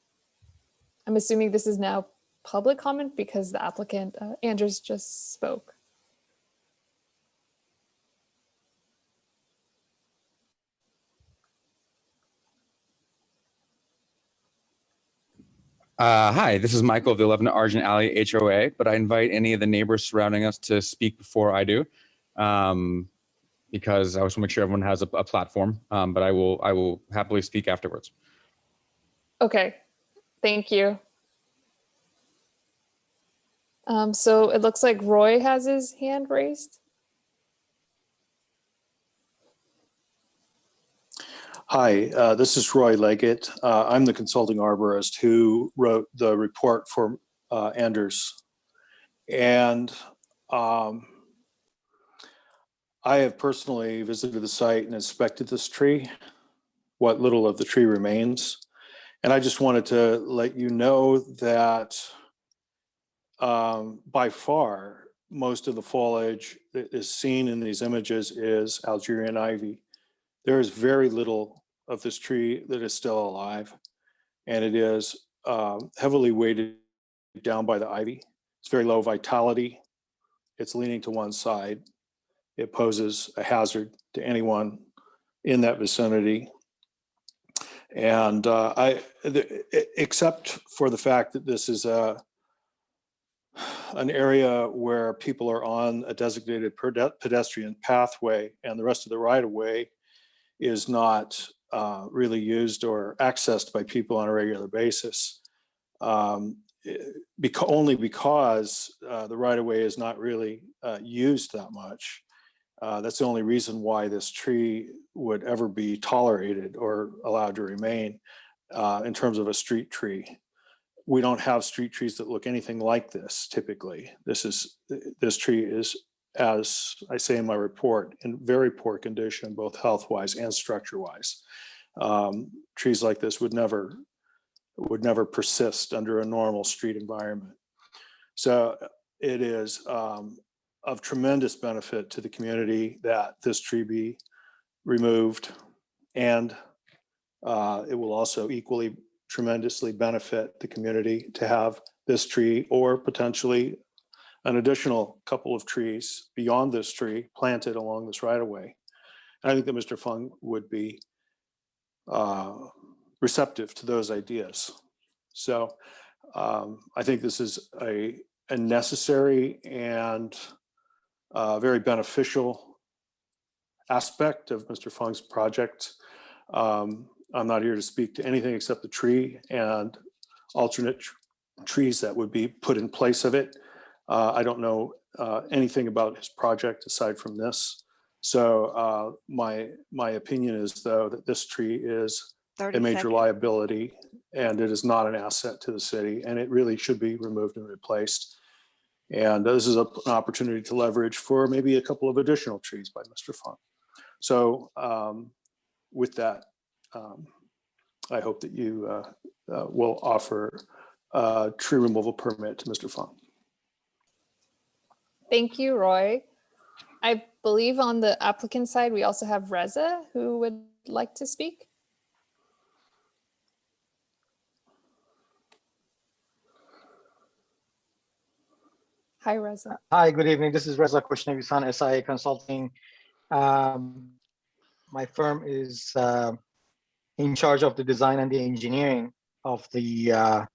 assuming this is now public comment because the applicant, Andrews, just spoke. Hi, this is Michael of the 11 Argent Alley HOA, but I invite any of the neighbors surrounding us to speak before I do, because I want to make sure everyone has a platform, but I will happily speak afterwards. Okay, thank you. So it looks like Roy has his hand raised. Hi, this is Roy Leggett. I'm the consulting arborist who wrote the report for Anders. And I have personally visited the site and inspected this tree, what little of the tree remains. And I just wanted to let you know that by far, most of the foliage that is seen in these images is Algerian ivy. There is very little of this tree that is still alive, and it is heavily weighted down by the ivy. It's very low vitality. It's leaning to one side. It poses a hazard to anyone in that vicinity. And except for the fact that this is an area where people are on a designated pedestrian pathway and the rest of the right-of-way is not really used or accessed by people on a regular basis, only because the right-of-way is not really used that much. That's the only reason why this tree would ever be tolerated or allowed to remain in terms of a street tree. we don't have street trees that look anything like this typically. This tree is, as I say in my report, in very poor condition, both health-wise and structure-wise. Trees like this would never persist under a normal street environment. So it is of tremendous benefit to the community that this tree be removed, and it will also equally tremendously benefit the community to have this tree, or potentially an additional couple of trees beyond this tree planted along this right of way. I think that Mr. Fung would be receptive to those ideas. So I think this is a necessary and very beneficial aspect of Mr. Fung's project. I'm not here to speak to anything except the tree and alternate trees that would be put in place of it. I don't know anything about his project aside from this. So my opinion is, though, that this tree is a major liability, and it is not an asset to the city, and it really should be removed and replaced. And this is an opportunity to leverage for maybe a couple of additional trees by Mr. Fung. So with that, I hope that you will offer a tree removal permit to Mr. Fung. Thank you, Roy. I believe on the applicant side, we also have Reza who would like to speak. Hi, Reza. Hi, good evening. This is Reza Kushnevisan, SIA Consulting. My firm is in charge of the design and the engineering of the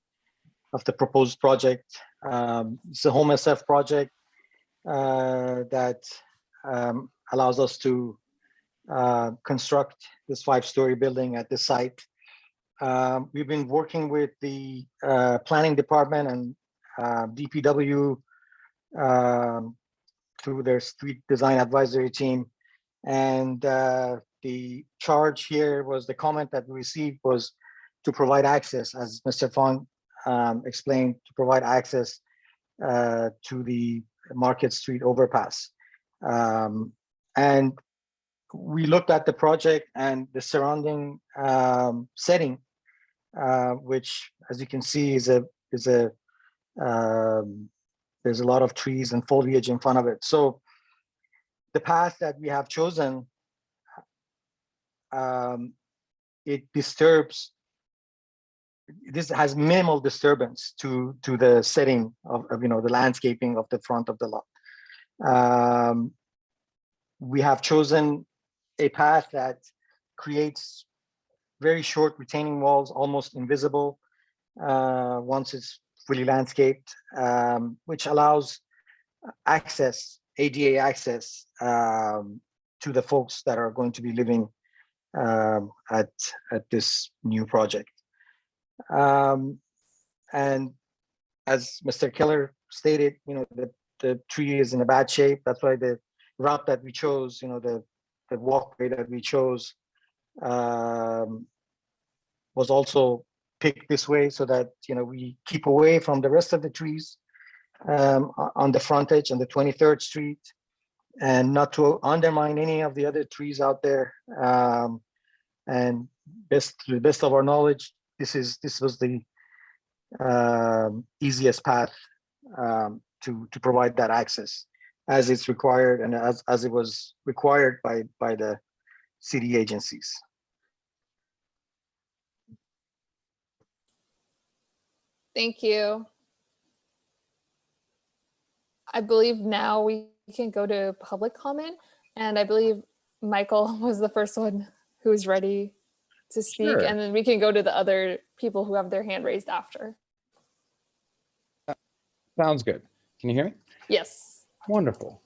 proposed project. It's a home SF project that allows us to construct this 5-story building at the site. We've been working with the planning department and DPW through their street design advisory team. And the charge here was, the comment that we received was to provide access, as Mr. Fong explained, to provide access to the Market Street overpass. And we looked at the project and the surrounding setting, which, as you can see, there's a lot of trees and foliage in front of it. So the path that we have chosen, it disturbs, this has minimal disturbance to the setting of the landscaping of the front of the lot. We have chosen a path that creates very short retaining walls, almost invisible once it's fully landscaped, which allows access, ADA access, to the folks that are going to be living at this new project. And as Mr. Keller stated, the tree is in a bad shape. That's why the route that we chose, the walkway that we chose, was also picked this way so that we keep away from the rest of the trees on the frontage on the 23rd Street, and not to undermine any of the other trees out there. And to the best of our knowledge, this was the easiest path to provide that access, as it's required and as it was required by the city agencies. Thank you. I believe now we can go to public comment, and I believe Michael was the first one who was ready to speak, Sure. and then we can go to the other people who have their hand raised after. Sounds good. Can you hear me? Yes. Wonderful.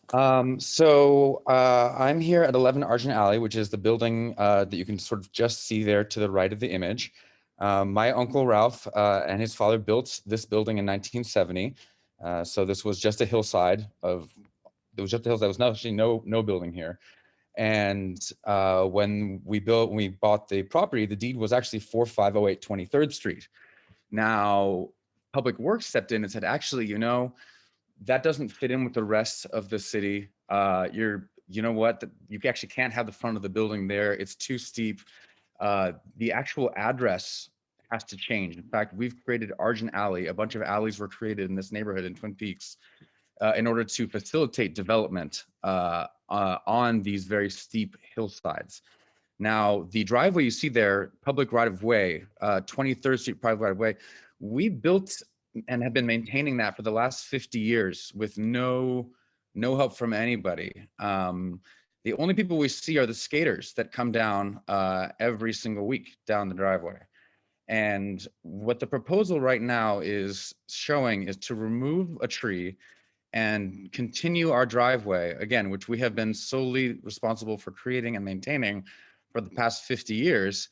So I'm here at 11 Argent Alley, which is the building that you can sort of just see there to the right of the image. My uncle Ralph and his father built this building in 1970. So this was just a hillside of, there was just a hillside. There was actually no building here. And when we bought the property, the deed was actually 4508 23rd Street. Now, Public Works stepped in and said, actually, that doesn't fit in with the rest of the city. You know what, you actually can't have the front of the building there. It's too steep. The actual address has to change. In fact, we've created Argent Alley. A bunch of alleys were created in this neighborhood in Twin Peaks in order to facilitate development on these very steep hillsides. Now, the driveway you see there, public right-of-way, 23rd Street private right-of-way, we built and have been maintaining that for the last 50 years with no help from anybody. The only people we see are the skaters that come down every single week down the driveway. And what the proposal right now is showing is to remove a tree and continue our driveway, again, which we have been solely responsible for creating and maintaining for the past 50 years,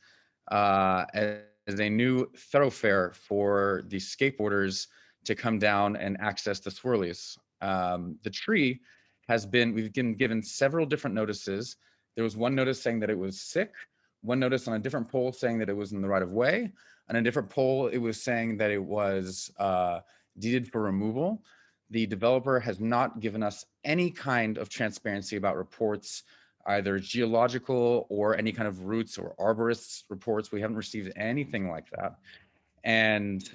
as a new thoroughfare for the skateboarders to come down and access the swirlies. The tree we've been given several different notices. There was one notice saying that it was sick, one notice on a different pole saying that it was in the right of way, on a different pole it was saying that it was deeded for removal. The developer has not given us any kind of transparency about reports, either geological or any kind of roots or arborists reports. We haven't received anything like that. And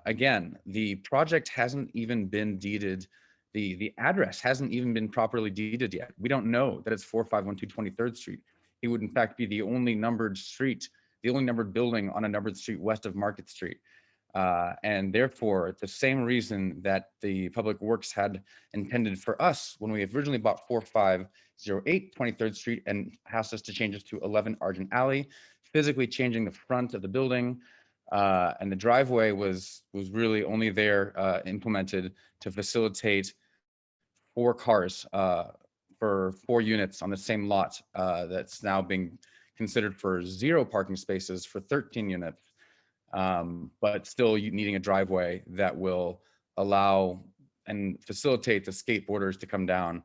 again, the project hasn't even been deeded. The address hasn't even been properly deeded yet. We don't know that it's 4512 23rd Street. It would in fact be the only numbered street, the only numbered building on a numbered street west of Market Street. And therefore, the same reason that the Public Works had intended for us when we originally bought 4508 23rd Street and asked us to change it to 11 Argent Alley, physically changing the front of the building. And the driveway was really only there implemented to facilitate 4 cars for 4 units on the same lot that's now being considered for 0 parking spaces for 13 units. But still needing a driveway that will allow and facilitate the skateboarders to come down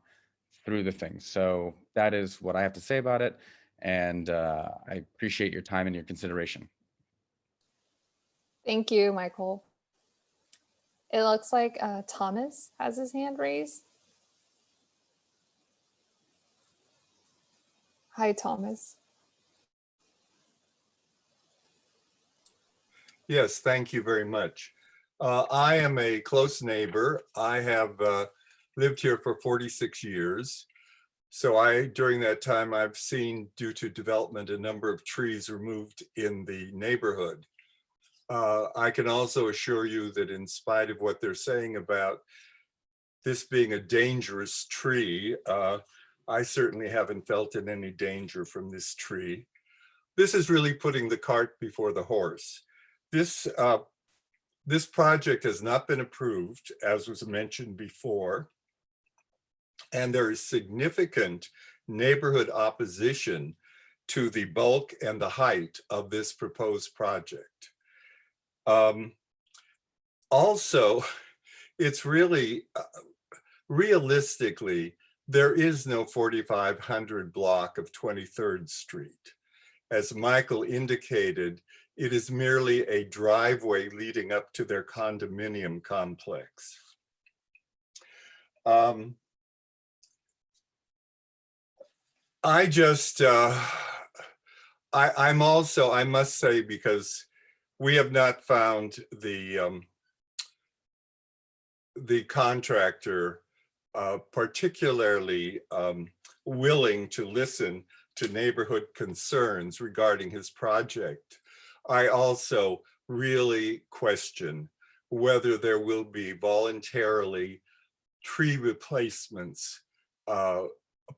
through the thing. So that is what I have to say about it. And I appreciate your time and your consideration. Thank you, Michael. It looks like Thomas has his hand raised. Hi, Thomas. Yes, thank you very much. I am a close neighbor. I have lived here for 46 years. So during that time, I've seen, due to development, a number of trees removed in the neighborhood. I can also assure you that in spite of what they're saying about this being a dangerous tree, I certainly haven't felt in any danger from this tree. This is really putting the cart before the horse. This project has not been approved, as was mentioned before, and there is significant neighborhood opposition to the bulk and the height of this proposed project. Also, it's really, realistically, there is no 4500 block of 23rd Street. As Michael indicated, it is merely a driveway leading up to their condominium complex. I'm also, I must say, because we have not found the contractor particularly willing to listen to neighborhood concerns regarding his project. I also really question whether there will be voluntarily tree replacements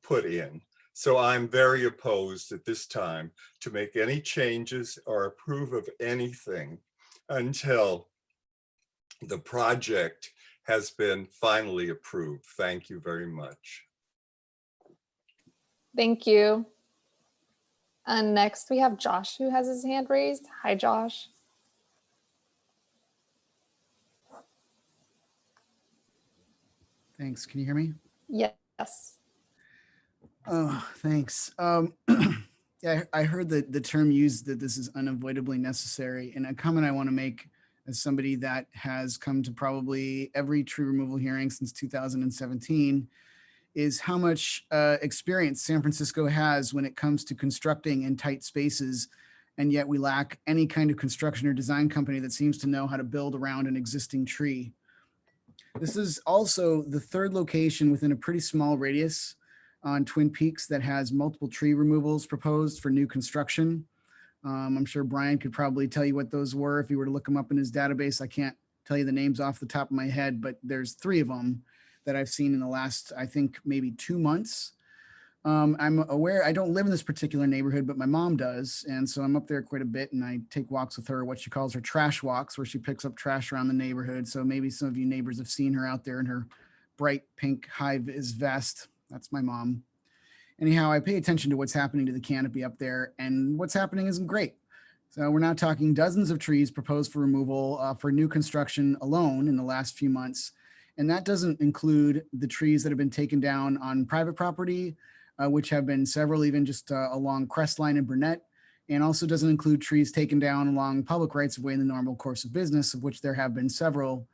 put in. So I'm very opposed at this time to make any changes or approve of anything until the project has been finally approved. Thank you very much. Thank you. And next we have Josh who has his hand raised. Hi, Josh. Thanks. Can you hear me? Yes. Oh, thanks. Yeah, I heard the term used that this is unavoidably necessary. And a comment I want to make as somebody that has come to probably every tree removal hearing since 2017, is how much experience San Francisco has when it comes to constructing in tight spaces. And yet we lack any kind of construction or design company that seems to know how to build around an existing tree. This is also the third location within a pretty small radius on Twin Peaks that has multiple tree removals proposed for new construction. I'm sure Brian could probably tell you what those were if you were to look them up in his database. I can't tell you the names off the top of my head, but there's 3 of them that I've seen in the last, I think, maybe 2 months. I'm aware, I don't live in this particular neighborhood, but my mom does. And so I'm up there quite a bit, and I take walks with her, what she calls her trash walks, where she picks up trash around the neighborhood. So maybe some of you neighbors have seen her out there in her bright pink high-vis vest. That's my mom. Anyhow, I pay attention to what's happening to the canopy up there, and what's happening isn't great. So we're now talking dozens of trees proposed for removal for new construction alone in the last few months. And that doesn't include the trees that have been taken down on private property, which have been several even just along Crestline and Burnett, and also doesn't include trees taken down along public rights of way in the normal course of business, of which there have been several.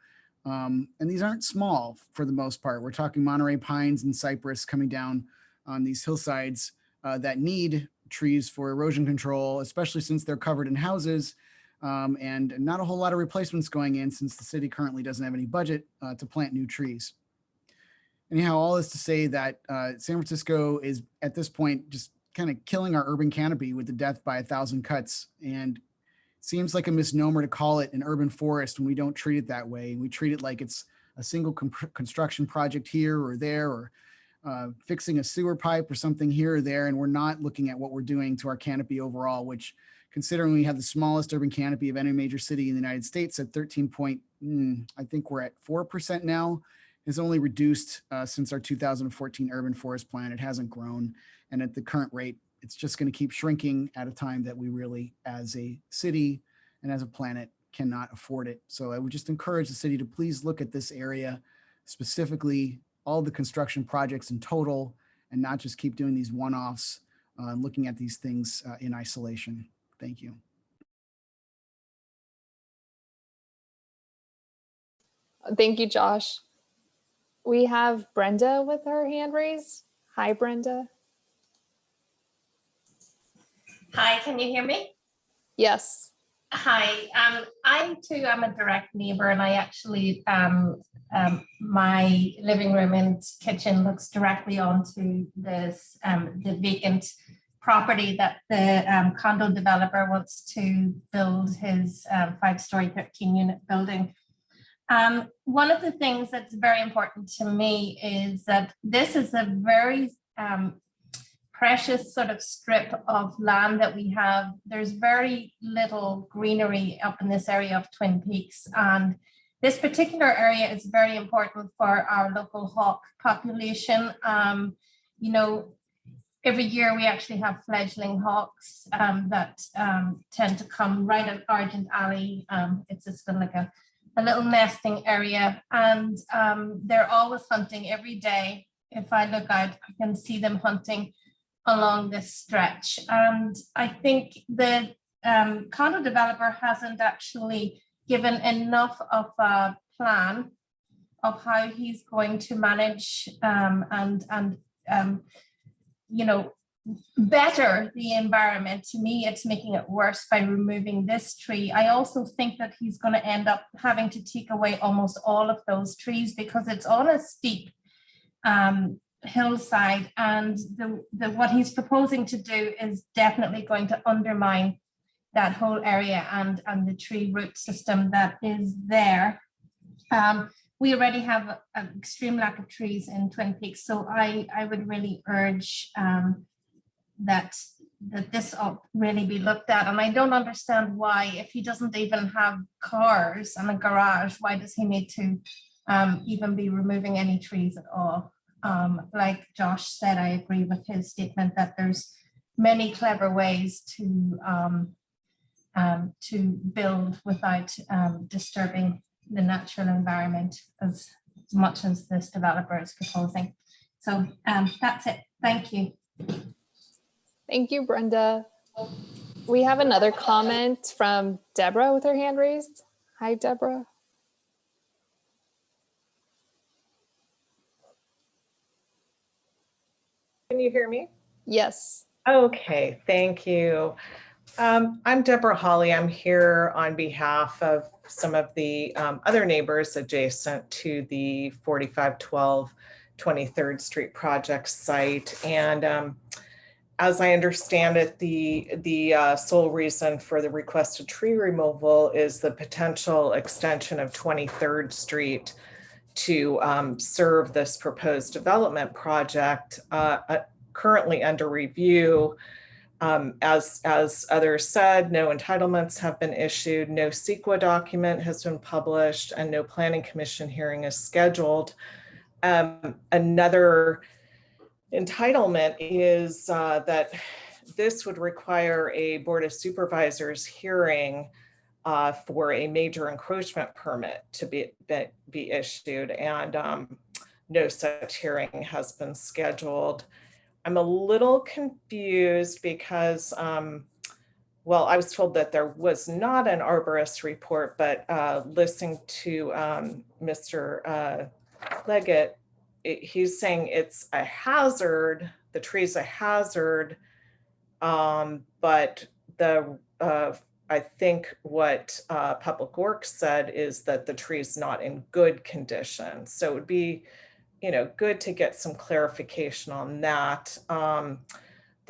And these aren't small for the most part. We're talking Monterey pines and cypress coming down on these hillsides that need trees for erosion control, especially since they're covered in houses, and not a whole lot of replacements going in since the city currently doesn't have any budget to plant new trees. Anyhow, all this to say that San Francisco is at this point just kind of killing our urban canopy with the death by 1,000 cuts. And it seems like a misnomer to call it an urban forest when we don't treat it that way. We treat it like it's a single construction project here or there, or fixing a sewer pipe or something here or there. And we're not looking at what we're doing to our canopy overall, which, considering we have the smallest urban canopy of any major city in the United States at 13 I think we're at 4% now, has only reduced since our 2014 urban forest plan. It hasn't grown. And at the current rate, it's just going to keep shrinking at a time that we really, as a city and as a planet, cannot afford it. So I would just encourage the city to please look at this area, specifically all the construction projects in total, and not just keep doing these one-offs, looking at these things in isolation. Thank you. Thank you, Josh. We have Brenda with her hand raised. Hi, Brenda. Hi, can you hear me? Yes. Hi, I too am a direct neighbor, and I actually, my living room and kitchen looks directly onto this, the vacant property that the condo developer wants to build his 5-story 13-unit building. One of the things that's very important to me is that this is a very precious sort of strip of land that we have. There's very little greenery up in this area of Twin Peaks, and this particular area is very important for our local hawk population. You know, every year we actually have fledgling hawks that tend to come right at Argent Alley. It's just like a little nesting area, and they're always hunting every day. If I look out, I can see them hunting along this stretch. And I think the condo developer hasn't actually given enough of a plan of how he's going to manage you know, better the environment. To me, it's making it worse by removing this tree. I also think that he's going to end up having to take away almost all of those trees because it's on a steep hillside, and what he's proposing to do is definitely going to undermine that whole area and the tree root system that is there. We already have an extreme lack of trees in Twin Peaks, so I would really urge that this ought really be looked at. And I don't understand why, if he doesn't even have cars and a garage, why does he need to even be removing any trees at all? Like Josh said, I agree with his statement that there's many clever ways to build without disturbing the natural environment as much as this developer is proposing. So that's it. Thank you. Thank you, Brenda. We have another comment from Deborah with her hand raised. Hi, Deborah. Can you hear me? Yes. Okay, thank you. I'm Deborah Hawley. I'm here on behalf of some of the other neighbors adjacent to the 4512 23rd Street project site. And as I understand it, the sole reason for the requested tree removal is the potential extension of 23rd Street to serve this proposed development project currently under review. As others said, no entitlements have been issued, no CEQA document has been published, and no planning commission hearing is scheduled. Another entitlement is that this would require a Board of Supervisors hearing for a major encroachment permit to be issued, and no such hearing has been scheduled. I'm a little confused because, well, I was told that there was not an arborist report, but listening to Mr. Leggett, he's saying it's a hazard, the tree's a hazard, but I think what Public Works said is that the tree's not in good condition. So it would be, good to get some clarification on that. The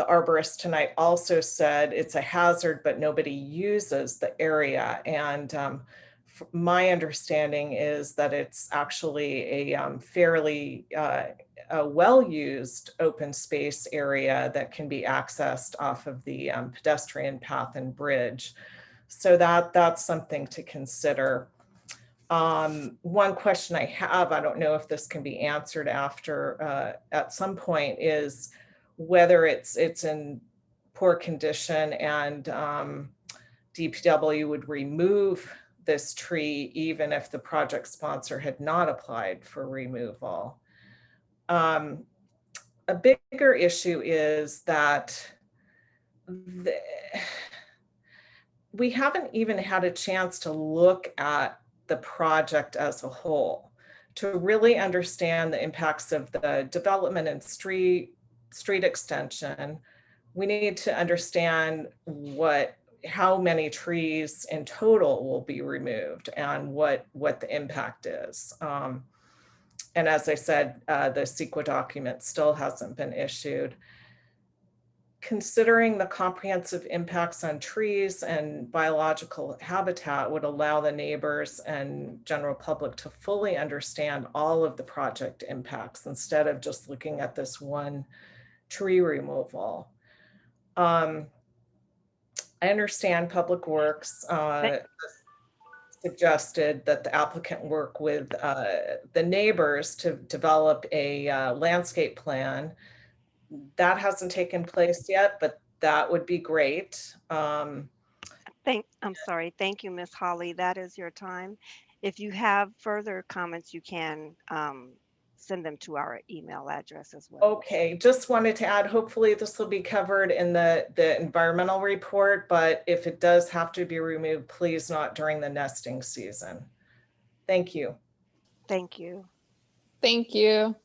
arborist tonight also said it's a hazard, but nobody uses the area. And my understanding is that it's actually a fairly well-used open space area that can be accessed off of the pedestrian path and bridge. So that's something to consider. One question I have, I don't know if this can be answered after at some point, is whether it's in poor condition and DPW would remove this tree even if the project sponsor had not applied for removal. A bigger issue is that we haven't even had a chance to look at the project as a whole to really understand the impacts of the development and street extension. We need to understand how many trees in total will be removed and what the impact is. And as I said, the CEQA document still hasn't been issued. Considering the comprehensive impacts on trees and biological habitat would allow the neighbors and general public to fully understand all of the project impacts instead of just looking at this one tree removal. I understand Public Works suggested that the applicant work with the neighbors to develop a landscape plan. That hasn't taken place yet, but that would be great. I'm sorry. Thank you, Ms. Hawley. That is your time. If you have further comments, you can send them to our email address as well. Okay, just wanted to add, hopefully this will be covered in the environmental report, but if it does have to be removed, please not during the nesting season. Thank you. Thank you. Thank you.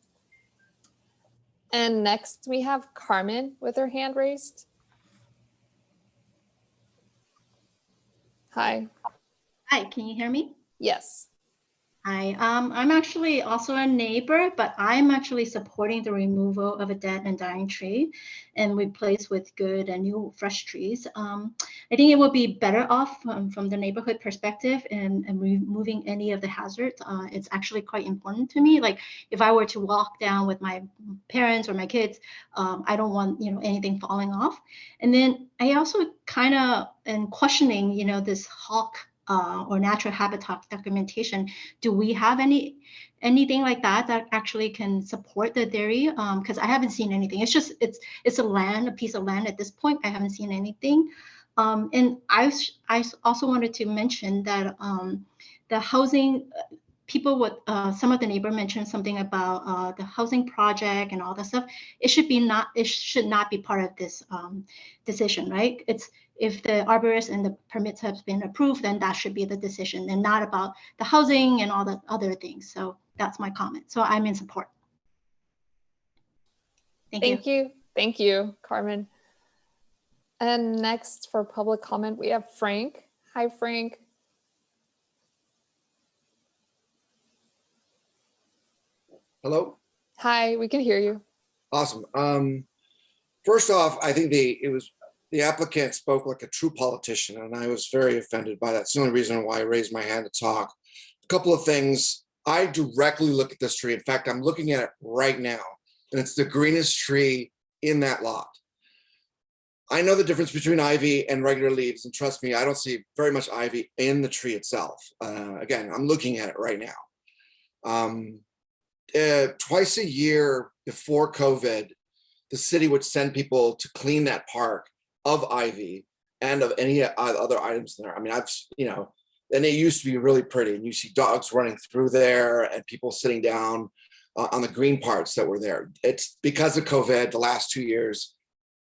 And next we have Carmen with her hand raised. Hi. Hi, can you hear me? Yes. Hi, I'm actually also a neighbor, but I'm actually supporting the removal of a dead and dying tree and replace with good and new fresh trees. I think it would be better off from the neighborhood perspective and removing any of the hazards. It's actually quite important to me. Like if I were to walk down with my parents or my kids, I don't want anything falling off. And then I also kind of am questioning this hawk or natural habitat documentation. Do we have anything like that actually can support the dairy? Because I haven't seen anything. It's just it's a piece of land at this point. I haven't seen anything. And I also wanted to mention that the housing people would some of the neighbor mentioned something about the housing project and all that stuff. It should not be part of this decision, right? if the arborist and the permits have been approved, then that should be the decision and not about the housing and all the other things. So that's my comment. So I'm in support. Thank you. Thank you, Carmen. And next for public comment, we have Frank. Hi, Frank. Hello. Hi, we can hear you. Awesome. First off, I think the applicant spoke like a true politician, and I was very offended by that. It's the only reason why I raised my hand to talk. A couple of things. I directly look at this tree. In fact, I'm looking at it right now, and it's the greenest tree in that lot. I know the difference between ivy and regular leaves, and trust me, I don't see very much ivy in the tree itself. Again, I'm looking at it right now. Twice a year before COVID, the city would send people to clean that park of ivy and of any other items in there. I mean, and it used to be really pretty, and you see dogs running through there and people sitting down on the green parts that were there. It's because of COVID, the last 2 years,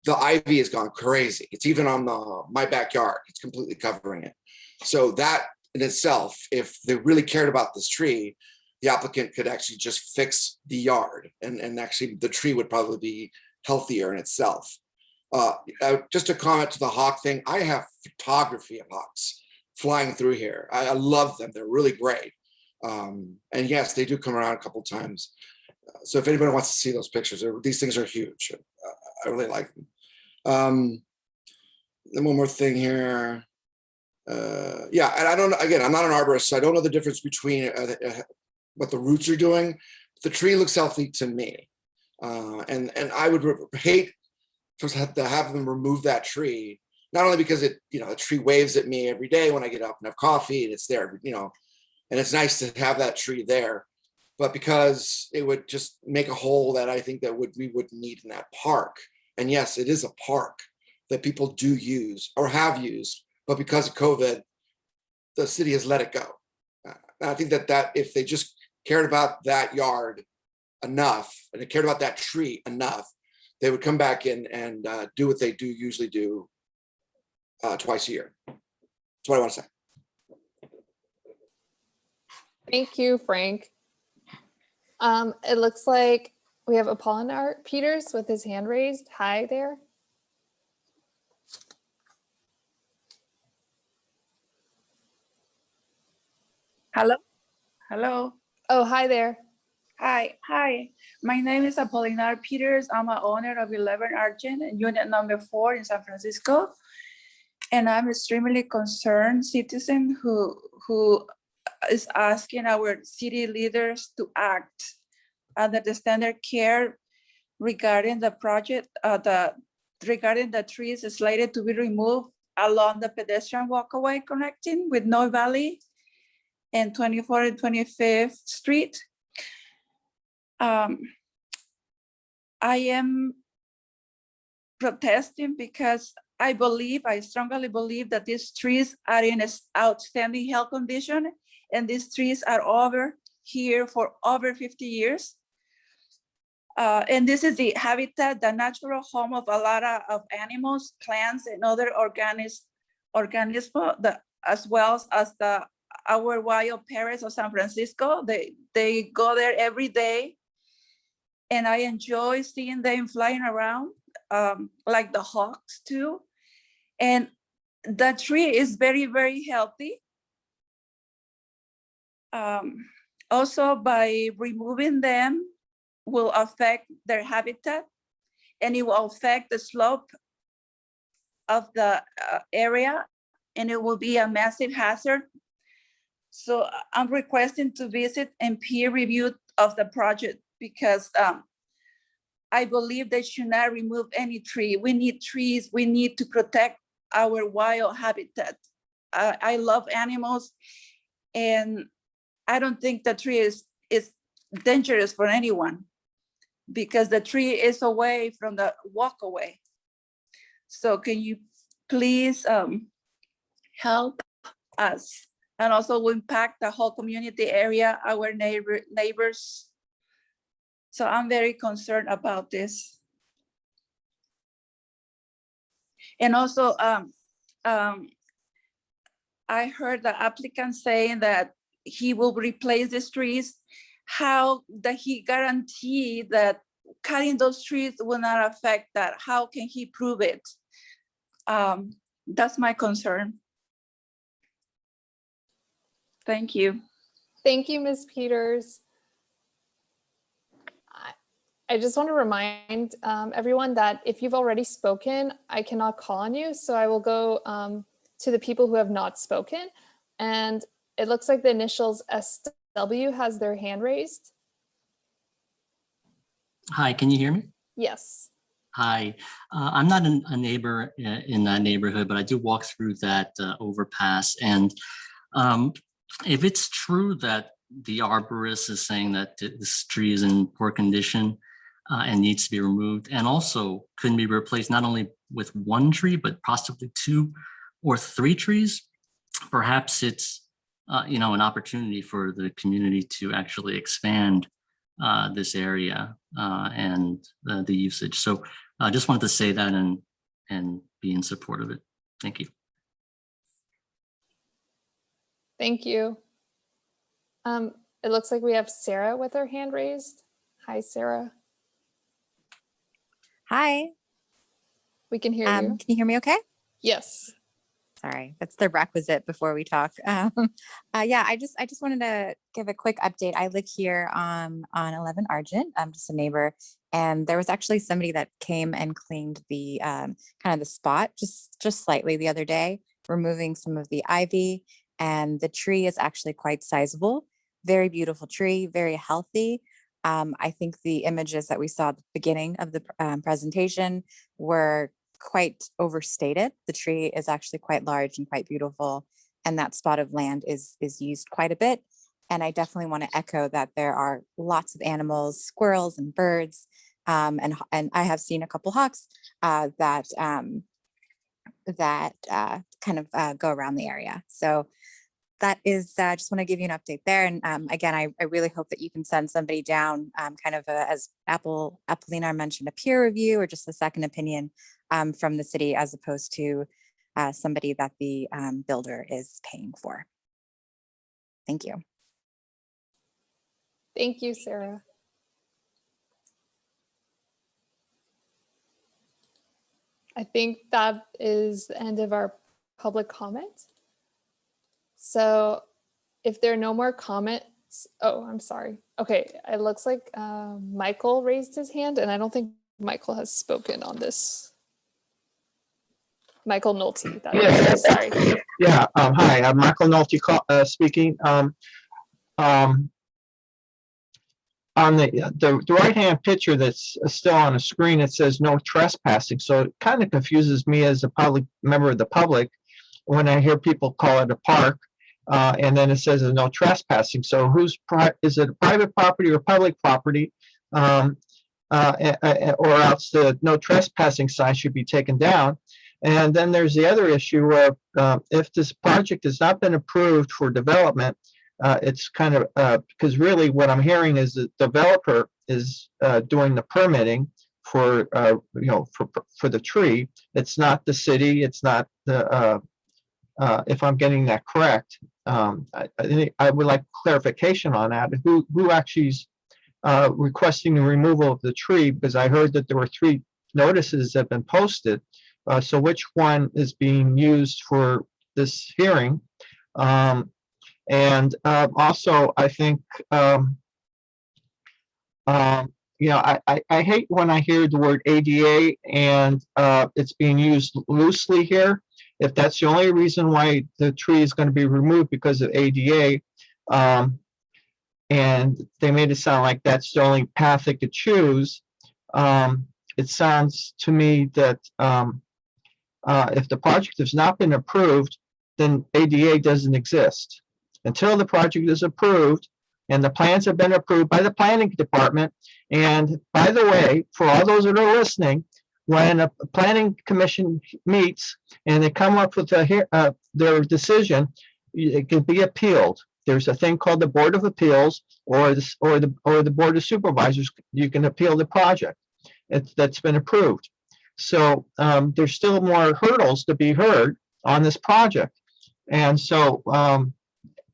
the ivy has gone crazy. It's even on my backyard. It's completely covering it. So that in itself, if they really cared about this tree, the applicant could actually just fix the yard, and actually the tree would probably be healthier in itself. Just a comment to the hawk thing. I have photography of hawks flying through here. I love them. They're really great. And yes, they do come around a couple times. So if anybody wants to see those pictures, these things are huge. I really like them. Then one more thing here. Yeah, and I don't, again, I'm not an arborist, so I don't know the difference between what the roots are doing. The tree looks healthy to me. And I would hate to have them remove that tree, not only because it, the tree waves at me every day when I get up and have coffee and it's there, and it's nice to have that tree there, but because it would just make a hole that I think that we would need in that park. And yes, it is a park that people do use or have used, but because of COVID, the city has let it go. I think that if they just cared about that yard enough, and they cared about that tree enough, they would come back in and do what they usually do twice a year. That's what I want to say. Thank you, Frank. It looks like we have Apolinar Peters with his hand raised. Hi there. Hello. Hello. Oh, hi there. Hi. My name is Apolinar Peters. I'm an owner of 11 Argent, unit number 4 in San Francisco. And I'm extremely concerned citizen who is asking our city leaders to act under the standard care regarding the project, regarding the trees slated to be removed along the pedestrian walkway connecting with North Valley and 24th and 25th Street. I am protesting because I strongly believe that these trees are in an outstanding health condition, and these trees are over here for over 50 years. And this is the habitat, the natural home of a lot of animals, plants, and other organisms, as well as our wild parrots of San Francisco. They go there every day, and I enjoy seeing them flying around, like the hawks too. And the tree is very, very healthy. Also, by removing them will affect their habitat, and it will affect the slope of the area, and it will be a massive hazard. So I'm requesting to visit and peer review of the project, because I believe they should not remove any tree. We need trees. We need to protect our wild habitat. I love animals, and I don't think the tree is dangerous for anyone, because the tree is away from the walkway. So can you please help us, and also impact the whole community area, our neighbors. So I'm very concerned about this. And also I heard the applicant saying that he will replace these trees. How does he guarantee that cutting those trees will not affect that? How can he prove it? That's my concern. Thank you. Thank you, Ms. Peters. I just want to remind everyone that if you've already spoken, I cannot call on you. So I will go to the people who have not spoken. And it looks like the initials SW has their hand raised. Hi, can you hear me? Yes. Hi, I'm not a neighbor in that neighborhood, but I do walk through that overpass. And if it's true that the arborist is saying that this tree is in poor condition and needs to be removed, and also couldn't be replaced not only with one tree, but possibly 2 or 3 trees, perhaps it's an opportunity for the community to actually expand this area and the usage. So I just wanted to say that and be in support of it. Thank you. Thank you. It looks like we have Sarah with her hand raised. Hi, Sarah. Hi. We can hear you. Can you hear me okay? Yes. Sorry, that's the requisite before we talk. Yeah, I just wanted to give a quick update. I live here on 11 Argent. I'm just a neighbor, and there was actually somebody that came and cleaned the kind of the spot just slightly the other day, removing some of the ivy, and the tree is actually quite sizable. Very beautiful tree, very healthy. I think the images that we saw at the beginning of the presentation were quite overstated. The tree is actually quite large and quite beautiful, and that spot of land is used quite a bit. And I definitely want to echo that there are lots of animals, squirrels and birds, and I have seen a couple hawks that kind of go around the area. So that is, just want to give you an update there. And again, I really hope that you can send somebody down kind of as Appalina mentioned, a peer review or just a second opinion from the city as opposed to somebody that the builder is paying for. Thank you. Thank you, Sarah. I think that is the end of our public comment. So if there are no more comments, oh, I'm sorry. Okay, it looks like Michael raised his hand, and I don't think Michael has spoken on this. Michael Nolte, that is, sorry. Yeah, hi, I'm Michael Nolte speaking. On the right-hand picture that's still on the screen, it says no trespassing. So it kind of confuses me as a public member of the public when I hear people call it a park, and then it says there's no trespassing. So is it a private property or public property? Or else the no trespassing sign should be taken down. And then there's the other issue of if this project has not been approved for development, it's kind of because really what I'm hearing is the developer is doing the permitting for for the tree. It's not the city. It's not the if I'm getting that correct. I would like clarification on that. Who actually is requesting the removal of the tree? Because I heard that there were 3 notices that have been posted. So which one is being used for this hearing? And also, I think, I hate when I hear the word ADA and it's being used loosely here. If that's the only reason why the tree is going to be removed because of ADA, and they made it sound like that's the only path they could choose, it sounds to me that if the project has not been approved, then ADA doesn't exist. Until the project is approved and the plans have been approved by the planning department. And by the way, for all those that are listening, when a planning commission meets and they come up with their decision, it can be appealed. There's a thing called the Board of Appeals or the Board of Supervisors. You can appeal the project that's been approved. So there's still more hurdles to be heard on this project. And so,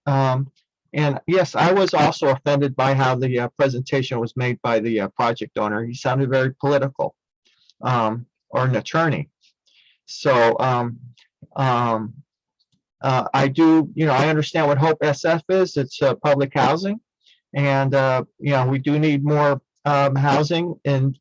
and yes, I was also offended by how the presentation was made by the project owner. He sounded very political, or an attorney. So I do, I understand what Hope SF is. It's public housing, and we do need more housing in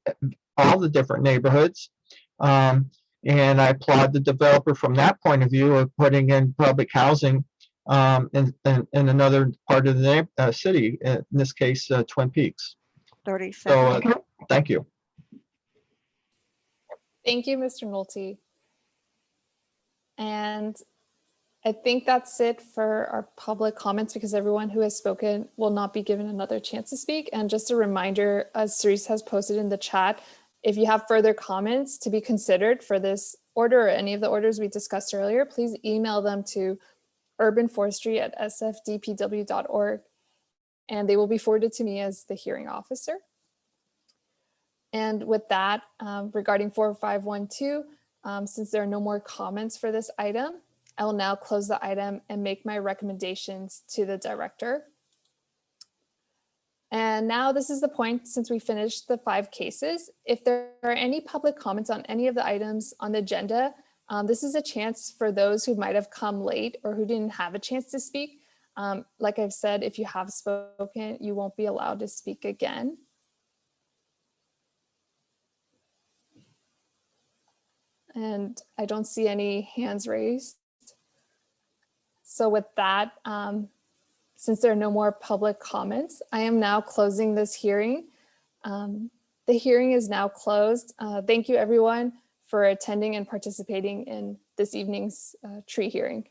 all the different neighborhoods. And I applaud the developer from that point of view of putting in public housing in another part of the city, in this case, Twin Peaks. 30 So seconds. thank you. Thank you, Mr. Nolte. And I think that's it for our public comments, because everyone who has spoken will not be given another chance to speak. And just a reminder, as Cerise has posted in the chat, if you have further comments to be considered for this order or any of the orders we discussed earlier, please email them to urbanforestry@sfdpw.org, and they will be forwarded to me as the hearing officer. And with that, regarding 4512, since there are no more comments for this item, I will now close the item and make my recommendations to the director. And now this is the point, since we finished the 5 cases, if there are any public comments on any of the items on the agenda, this is a chance for those who might have come late or who didn't have a chance to speak. Like I've said, if you have spoken, you won't be allowed to speak again. And I don't see any hands raised. So with that, since there are no more public comments, I am now closing this hearing. The hearing is now closed. Thank you everyone for attending and participating in this evening's tree hearing.